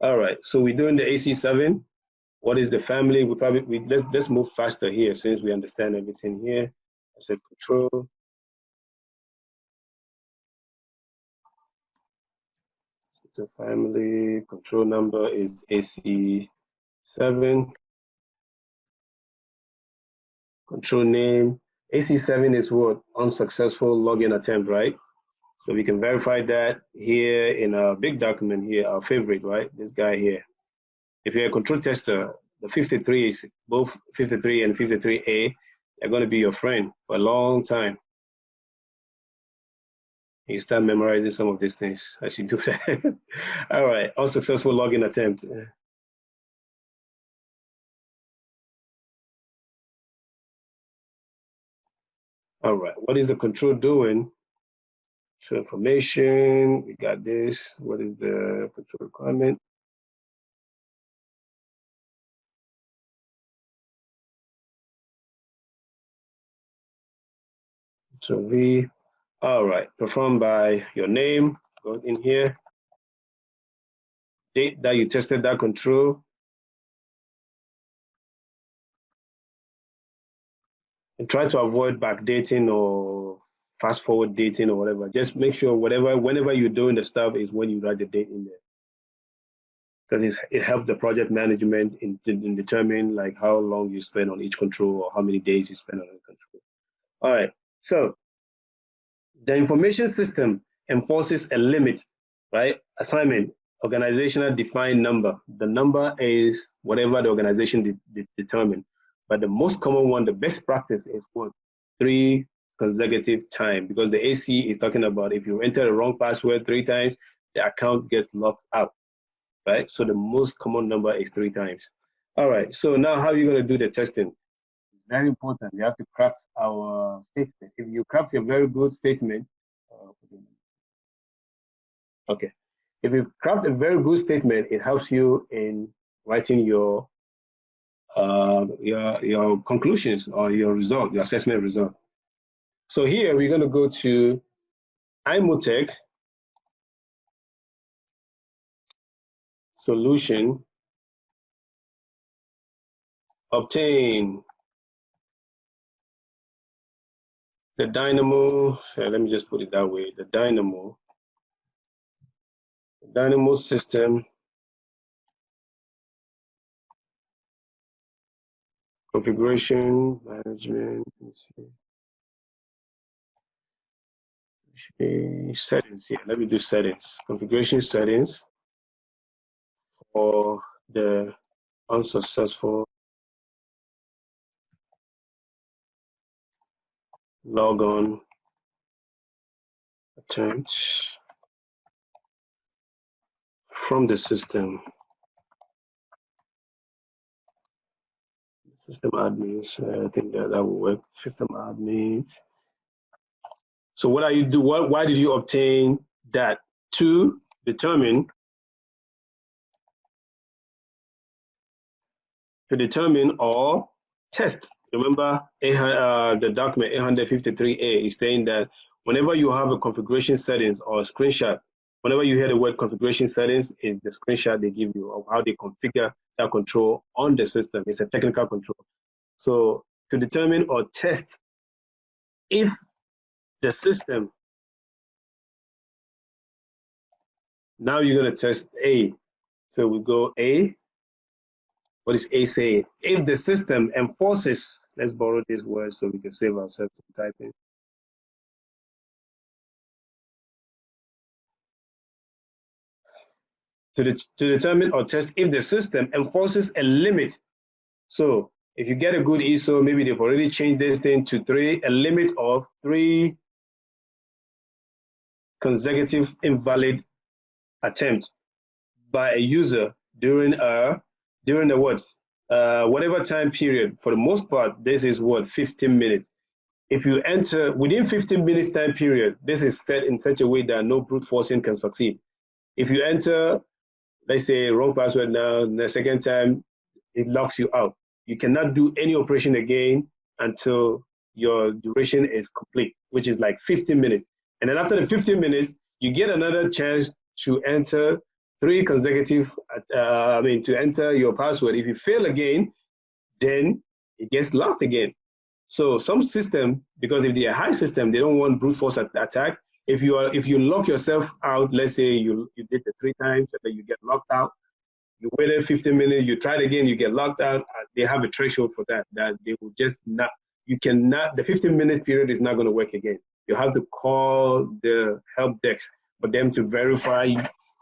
All right, so we're doing the AC7. What is the family? Let's move faster here since we understand everything here. Access control. The family control number is AC7. Control name. AC7 is what? Unsuccessful login attempt, right? So we can verify that here in our big document here, our favorite, right? This guy here. If you're a control tester, the 53 is both 53 and 53A. They're going to be your friend for a long time. You start memorizing some of these things as you do that. All right, unsuccessful login attempt. All right, what is the control doing? So information, we got this. What is the control requirement? So V, all right, performed by your name, go in here. Date that you tested that control. And try to avoid backdating or fast forward dating or whatever. Just make sure whenever you're doing the stuff is when you write the date in there. because it helps the project management in determine like how long you spend on each control or how many days you spend on a control. All right, so the information system enforces a limit, right? Assignment, organizational defined number. The number is whatever the organization determined. But the most common one, the best practice is what? 3 consecutive time, because the AC is talking about if you enter the wrong password 3 times, the account gets locked out, right? So the most common number is 3 times. All right, so now how are you going to do the testing? Very important. You have to craft our statement. If you craft a very good statement, okay. If you craft a very good statement, it helps you in writing your conclusions or your result, your assessment result. So here we're going to go to Imotech solution, obtain the Dynamo. Let me just put it that way. The Dynamo system configuration management. Let's see. Settings here. Let me do settings. Configuration settings for the unsuccessful logon attempts from the system. System admins. I think that will work. System admins. So what are you do? Why did you obtain that? To determine or test. Remember, the document 853A is saying that whenever you have a configuration settings or a screenshot, whenever you hear the word configuration settings, is the screenshot they give you of how they configure that control on the system. It's a technical control. So to determine or test if the system, now you're going to test A. So we go A. What is A saying? If the system enforces, let's borrow this word so we can save ourselves from typing. To determine or test if the system enforces a limit. So if you get a good ISO, maybe they've already changed this thing to a limit of 3 consecutive invalid attempts by a user during the whatever time period. For the most part, this is 15 minutes. If you enter within 15 minutes time period, this is set in such a way that no brute forcing can succeed. If you enter, let's say, wrong password now, the second time, it locks you out. You cannot do any operation again until your duration is complete, which is like 15 minutes. And then after the 15 minutes, you get another chance to enter 3 consecutive, to enter your password. If you fail again, then it gets locked again. So some system, because if they are high system, they don't want brute force attack. If you lock yourself out, let's say you did it 3 times and then you get locked out, you waited 15 minutes, you tried again, you get locked out, they have a threshold for that they will just not, you cannot, the 15 minutes period is not going to work again. You have to call the help desk for them to verify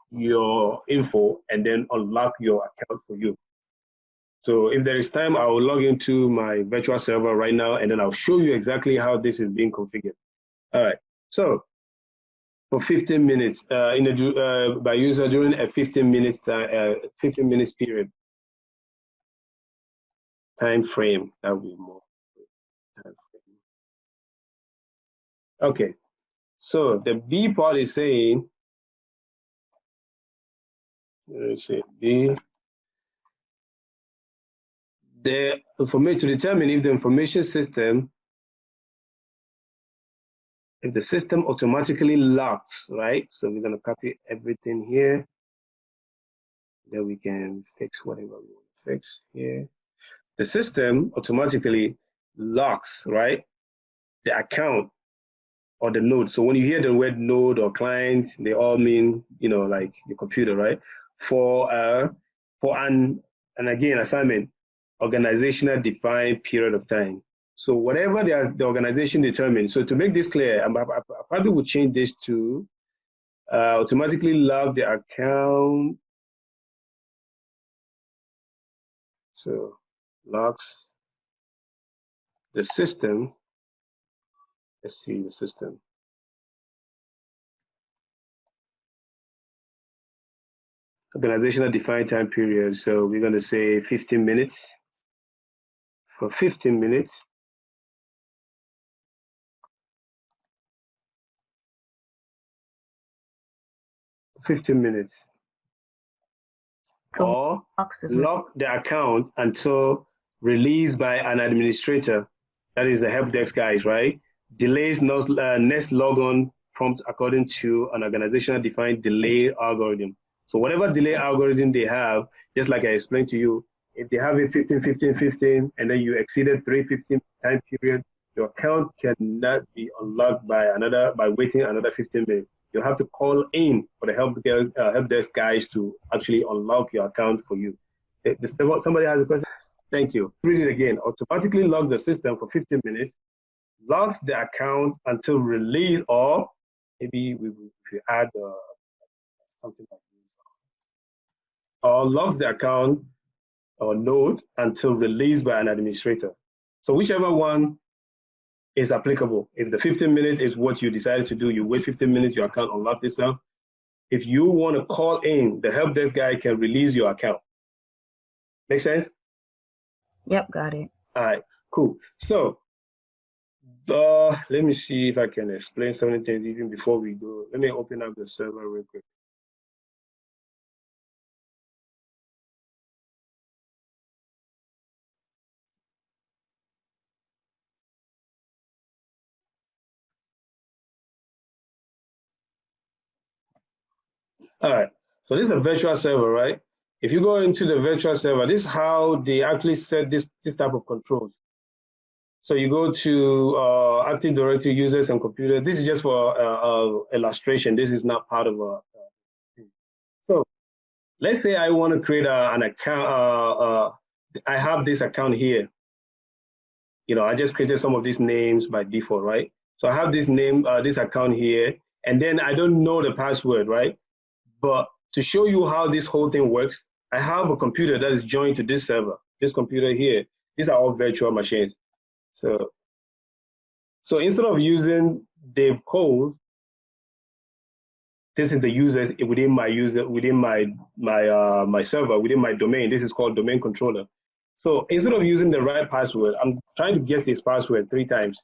your info and then unlock your account for you. So if there is time, I will log into my virtual server right now, and then I'll show you exactly how this is being configured. All right, so for 15 minutes by user during a 15 minutes period time frame, that will be more time frame. Okay, so the B part is saying, let's see, B, the information to determine if the information system, if the system automatically locks, right? So we're going to copy everything here. Then we can fix whatever we want to fix here. The system automatically locks, right, the account or the node. So when you hear the word node or client, they all mean, like your computer, right? for an assignment, organizational defined period of time. So whatever the organization determines. So to make this clear, I probably would change this to automatically log the account. So logs the system. Let's see the system. Organizational defined time period. So we're going to say 15 minutes. For 15 minutes. Or lock the account until released by an administrator. That is the help desk guys, right? Delays next logon prompt according to an organizational defined delay algorithm. So whatever delay algorithm they have, just like I explained to you, if they have a 15, 15, 15, and then you exceeded 315 time period, your account cannot be unlocked by waiting another 15 minutes. You have to call in for the help desk guys to actually unlock your account for you. Somebody has a question? Thank you. Read it again. Automatically lock the system for 15 minutes, locks the account until release, or maybe if you add something like this, or locks the account or node until released by an administrator. So whichever one is applicable. If the 15 minutes is what you decided to do, you wait 15 minutes, your account unlock itself. If you want to call in, the help desk guy can release your account. Make sense? Yep, got it. All right, cool. So let me see if I can explain something even before we go. Let me open up the server real quick. All right, so this is a virtual server, right? If you go into the virtual server, this is how they actually set this type of controls. So you go to Active Directory users and computers. This is just for illustration. This is not part of a. So let's say I want to create an account. I have this account here. You know, I just created some of these names by default, right? So I have this name, this account here, and then I don't know the password, right? But to show you how this whole thing works, I have a computer that is joined to this server. This computer here. These are all virtual machines. So instead of using dev code, this is the users within my my server, within my domain. This is called domain controller. So instead of using the right password, I'm trying to guess his password 3 times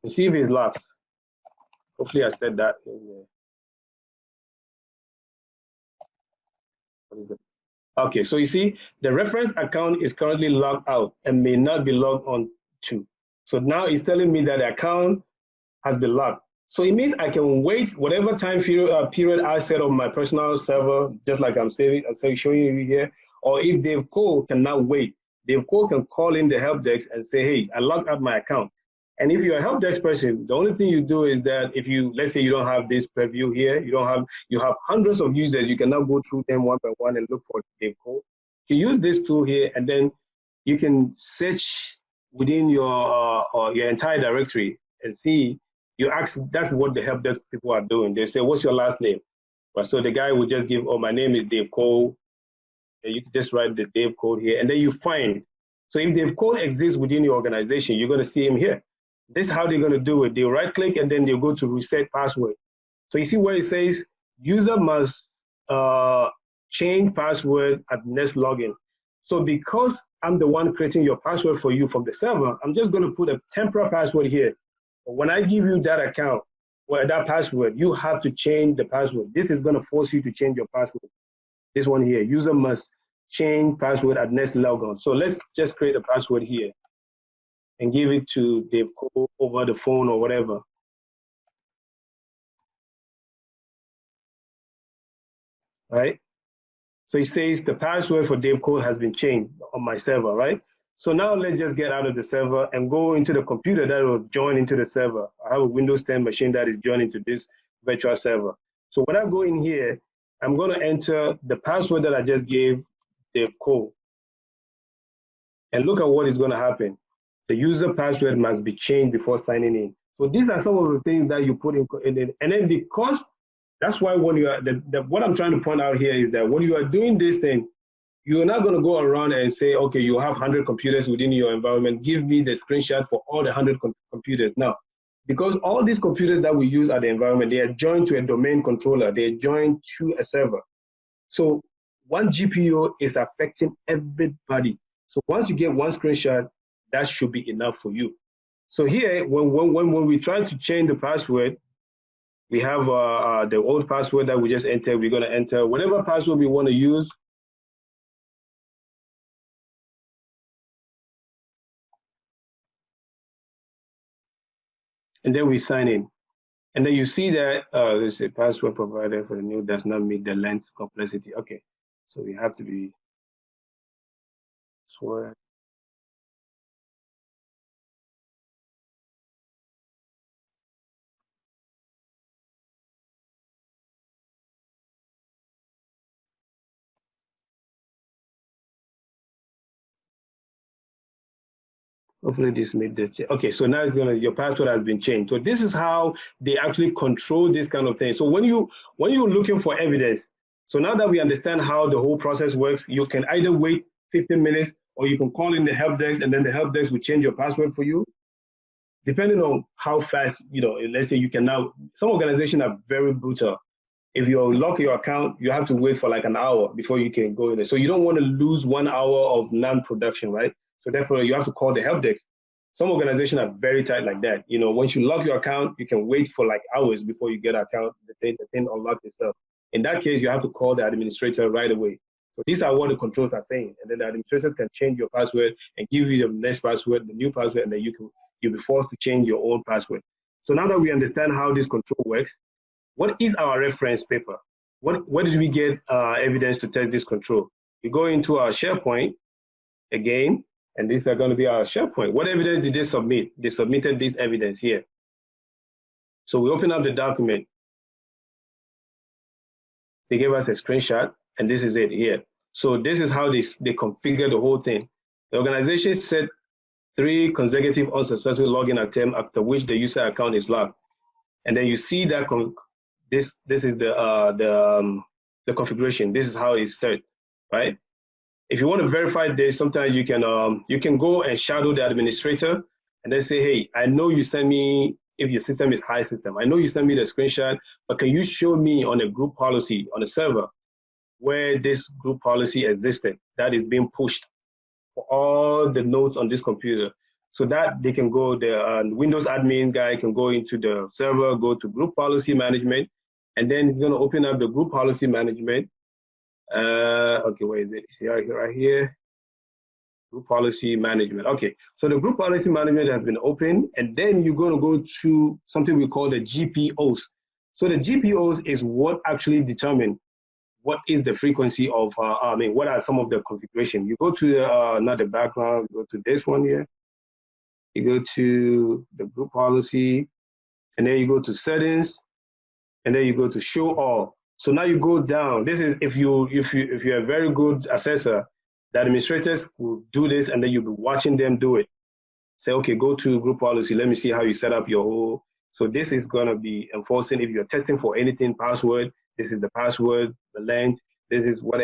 and see if he's locked. Hopefully I said that in there. What is it? Okay, so you see the reference account is currently logged out and may not be logged on to. So now it's telling me that the account has been locked. So it means I can wait whatever time period I set on my personal server, just like I'm showing you here. Or if Dave Cole cannot wait, Dave Cole can call in the help desk and say, hey, I locked out my account. And if you're a help desk person, the only thing you do is that if you, let's say you don't have this preview here, you have hundreds of users, you cannot go through them one by one and look for Dave Cole. You use this tool here, and then you can search within your entire directory and see. You ask, that's what the help desk people are doing. They say, what's your last name? Right, so the guy will just give, oh, my name is Dave Cole. And you can just write the Dave Cole here, and then you find. So if Dave Cole exists within your organization, you're going to see him here. This is how they're going to do it. They right click, and then they'll go to reset password. So you see where it says user must change password at next login. So because I'm the one creating your password for you from the server, I'm just going to put a temporary password here. But when I give you that account or that password, you have to change the password. This is going to force you to change your password. This one here, user must change password at next logon. So let's just create a password here and give it to Dave Cole over the phone or whatever. Right? So it says the password for Dave Cole has been changed on my server, right? So now let's just get out of the server and go into the computer that was joined into the server. I have a Windows 10 machine that is joined into this virtual server. So when I go in here, I'm going to enter the password that I just gave Dave Cole. And look at what is going to happen. The user password must be changed before signing in. So these are some of the things that you put in. And then because that's why when you are, what I'm trying to point out here is that when you are doing this thing, you're not going to go around and say, okay, you have 100 computers within your environment. Give me the screenshot for all the 100 computers. Now, because all these computers that we use at the environment, they are joined to a domain controller. They are joined to a server. So one GPU is affecting everybody. So once you get one screenshot, that should be enough for you. So here, when we try to change the password, we have the old password that we just entered. We're going to enter whatever password we want to use. And then we sign in. And then you see that there's a password provided for the new does not meet the length complexity. Okay, so we have to be sworn. Hopefully this made the change. Okay, so now it's gonna, your password has been changed. So this is how they actually control this kind of thing. So when you're looking for evidence, so now that we understand how the whole process works, you can either wait 15 minutes or you can call in the help desk and then the help desk will change your password for you. Depending on how fast, let's say you can now, some organizations are very brutal. If you lock your account, you have to wait for like an hour before you can go in there. So you don't want to lose 1 hour of non-production, right? So therefore, you have to call the help desk. Some organizations are very tight like that. Once you lock your account, you can wait for like hours before you get an account, the thing unlocks itself. In that case, you have to call the administrator right away. So these are what the controls are saying. And then the administrators can change your password and give you the next password, the new password, and then you'll be forced to change your own password. So now that we understand how this control works, what is our reference paper? Where did we get evidence to test this control? We go into our SharePoint again, and these are going to be our SharePoint. What evidence did they submit? They submitted this evidence here. So we open up the document. They gave us a screenshot, and this is it here. So this is how they configure the whole thing. The organization set 3 consecutive unsuccessful login attempts after which the user account is locked. And then you see that this is the configuration. This is how it's set, right? If you want to verify this, sometimes you can go and shadow the administrator and then say, hey, I know you sent me, if your system is high system, I know you sent me the screenshot, but can you show me on a group policy on a server where this group policy existed that is being pushed for all the nodes on this computer? So that they can go, the Windows admin guy can go into the server, go to group policy management, and then he's going to open up the group policy management. Okay, where is it? See right here, group policy management. Okay, so the group policy management has been opened, and then you're going to go to something we call the GPOs. So the GPOs is what actually determine what is the frequency of, what are some of the configuration. You go to the, not the background, you go to this one here. You go to the group policy, and then you go to settings, and then you go to show all. So now you go down. This is if you're a very good assessor, the administrators will do this, and then you'll be watching them do it. Say, okay, go to group policy. Let me see how you set up your whole. So this is going to be enforcing if you're testing for anything password. This is the password, the length. This is what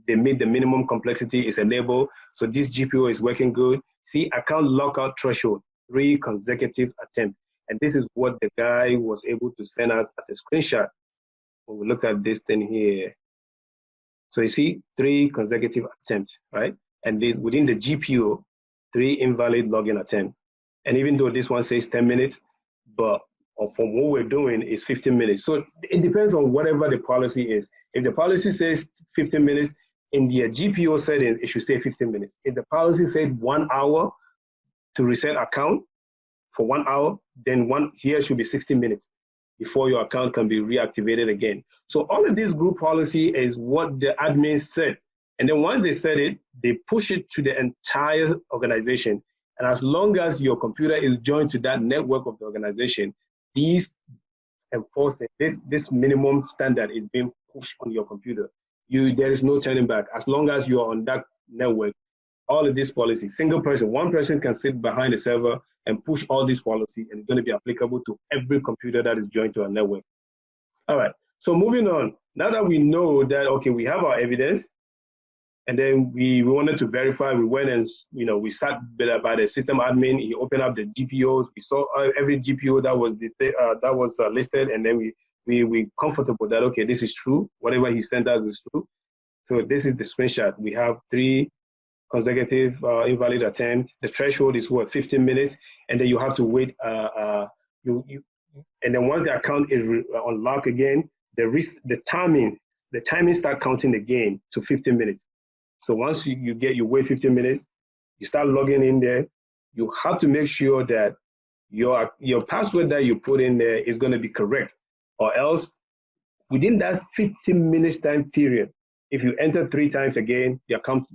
they meet the minimum complexity is enabled. So this GPO is working good. See, account lockout threshold, 3 consecutive attempts. And this is what the guy was able to send us as a screenshot when we look at this thing here. So you see 3 consecutive attempts, right? And this, within the GPO, 3 invalid login attempts. And even though this one says 10 minutes, but from what we're doing is 15 minutes. So it depends on whatever the policy is. If the policy says 15 minutes, in the GPO setting, it should say 15 minutes. If the policy said 1 hour to reset account for 1 hour, then here should be 60 minutes before your account can be reactivated again. So all of this group policy is what the admin said. And then once they said it, they push it to the entire organization. And as long as your computer is joined to that network of the organization, these enforcing this minimum standard is being pushed on your computer. There is no turning back. As long as you are on that network, all of these policies, one person can sit behind the server and push all these policies, and it's going to be applicable to every computer that is joined to our network. All right, so moving on. Now that we know that, okay, we have our evidence, and then we wanted to verify, we went and, we sat by the system admin, he opened up the GPOs, we saw every GPO that was listed, and then we comfortable that, okay, this is true, whatever he sent us is true. So this is the screenshot. We have 3 consecutive invalid attempts. The threshold is what, 15 minutes, and then you have to wait. And then once the account is unlocked again, the timing start counting again to 15 minutes. So once you wait 15 minutes, you start logging in there. You have to make sure that your password that you put in there is going to be correct, or else within that 15 minutes time period, if you enter 3 times again, the account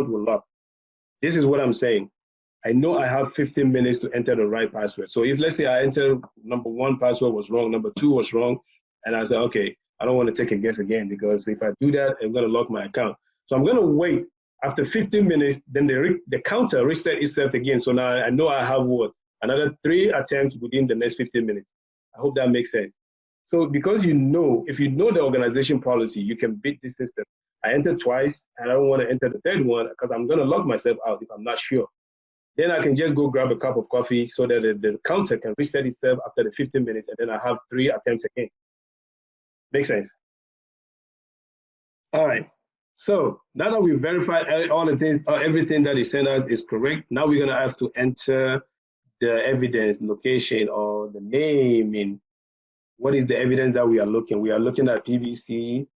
will lock. This is what I'm saying. I know I have 15 minutes to enter the right password. So if, let's say, I enter number 1 password was wrong, number 2 was wrong, and I say, okay, I don't want to take a guess again, because if I do that, I'm going to lock my account. So I'm going to wait. After 15 minutes, then the counter reset itself again. So now I know I have another 3 attempts within the next 15 minutes. I hope that makes sense. So because if you know the organization policy, you can beat this system. I entered twice, and I don't want to enter the 3rd one because I'm going to lock myself out if I'm not sure. Then I can just go grab a cup of coffee so that the counter can reset itself after the 15 minutes, and then I have 3 attempts again. Makes sense? All right. So now that we verified all the things, everything that he sent us is correct, now we're going to have to enter the evidence location or the name in. What is the evidence that we are looking? We are looking at PBC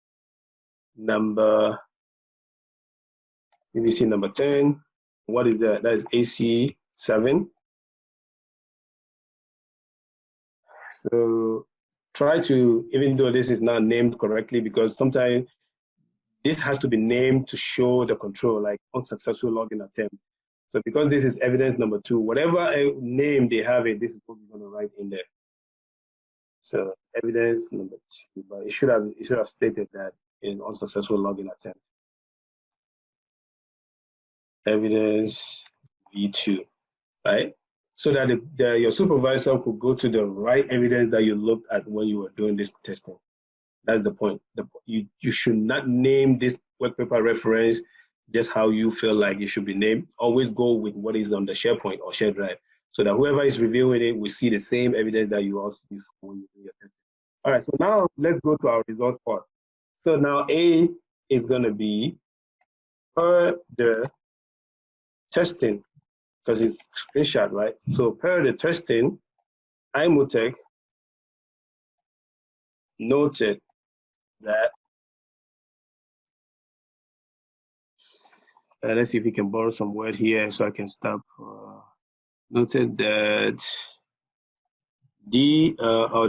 number 10. What is that? That is AC7. So try to, even though this is not named correctly, because sometimes this has to be named to show the control, like unsuccessful login attempt. So because this is evidence number 2, whatever name they have it, this is what we're going to write in there. So evidence number 2, but it should have stated that in unsuccessful login attempt. Evidence V2, right? So that your supervisor could go to the right evidence that you looked at when you were doing this testing. That's the point. You should not name this work paper reference just how you feel like it should be named. Always go with what is on the SharePoint or Share Drive, so that whoever is reviewing it will see the same evidence that you also use when you do your testing. All right, so now let's go to our results part. So now A is going to be per the testing, because it's screenshot, right? So per the testing, Imotech noted that, let's see if we can borrow some word here so I can stop. Noted that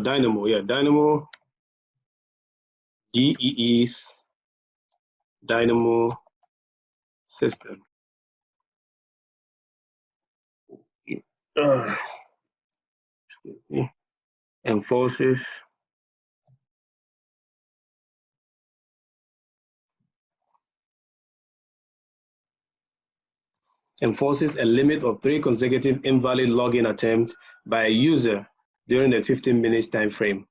Dynamo DEE's Dynamo system enforces a limit of 3 consecutive invalid login attempts by a user during the 15 minutes time frame,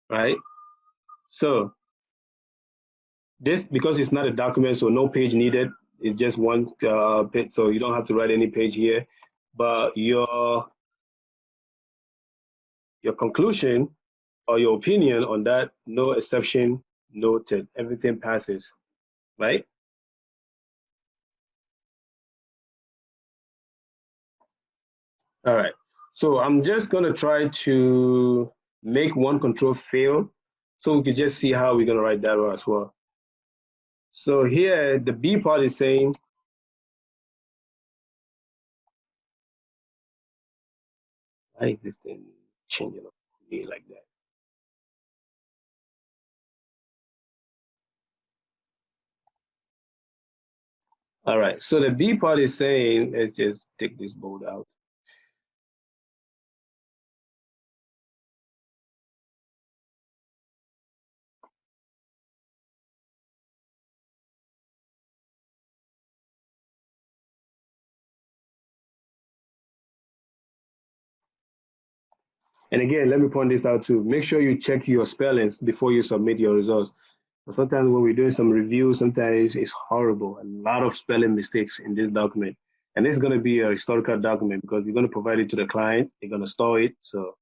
right? So this, because it's not a document, so no page needed, it's just one page, so you don't have to write any page here. But your conclusion or your opinion on that, no exception noted, everything passes, right? All right, so I'm just gonna try to make one control fail, so we can just see how we're gonna write that as well. So here, the B part is saying, why is this thing changing up like that? All right, so the B part is saying, let's just take this bold out. And again, let me point this out too. Make sure you check your spellings before you submit your results. Sometimes when we're doing some reviews, sometimes it's horrible. A lot of spelling mistakes in this document. And it's going to be a historical document because we're going to provide it to the client. They're going to store it. So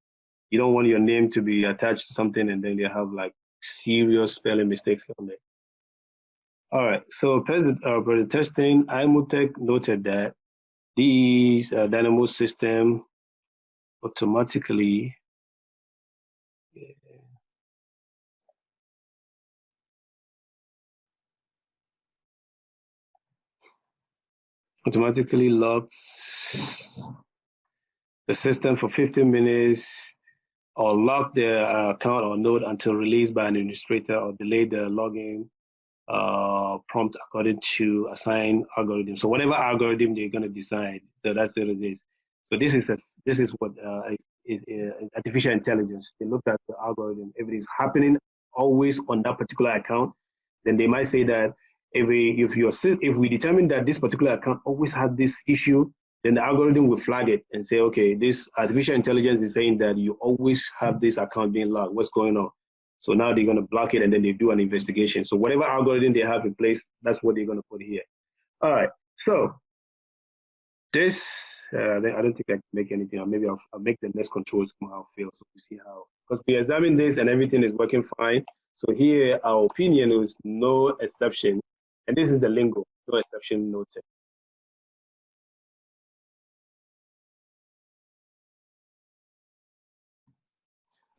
you don't want your name to be attached to something and then they have like serious spelling mistakes on there. All right. So per the testing, IMUTEC noted that these Dynamo system automatically locks the system for 15 minutes or lock the account or node until released by an administrator or delay the login prompt according to assigned algorithm. So whatever algorithm they're going to decide, so that's what it is. So this is what is artificial intelligence. They looked at the algorithm. If it is happening always on that particular account, then they might say that if we determine that this particular account always has this issue, then the algorithm will flag it and say, okay, this artificial intelligence is saying that you always have this account being logged. What's going on? So now they're going to block it and then they do an investigation. So whatever algorithm they have in place, that's what they're going to put here. All right. So this, I don't think I can make anything. Maybe I'll make the next controls somehow fail. So we see how, because we examine this and everything is working fine. So here our opinion is no exception. And this is the lingo, no exception noted.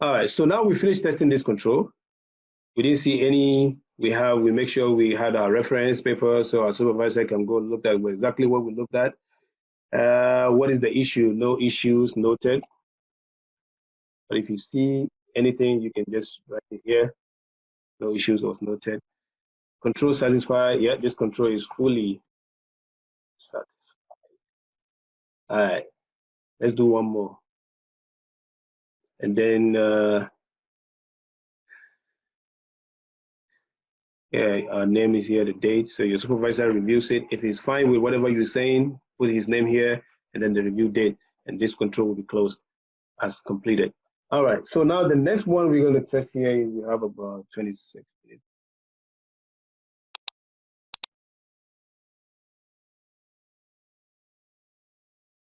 All right, so now we finished testing this control. We didn't see any, we make sure we had our reference paper so our supervisor can go look at exactly what we looked at. What is the issue? No issues noted. But if you see anything, you can just write it here. No issues was noted. Control satisfied. Yeah, this control is fully satisfied. All right, let's do one more. And then, yeah, our name is here, the date. So your supervisor reviews it. If he's fine with whatever you're saying, put his name here and then the review date. And this control will be closed as completed. All right, so now the next one we're going to test here is we have about 26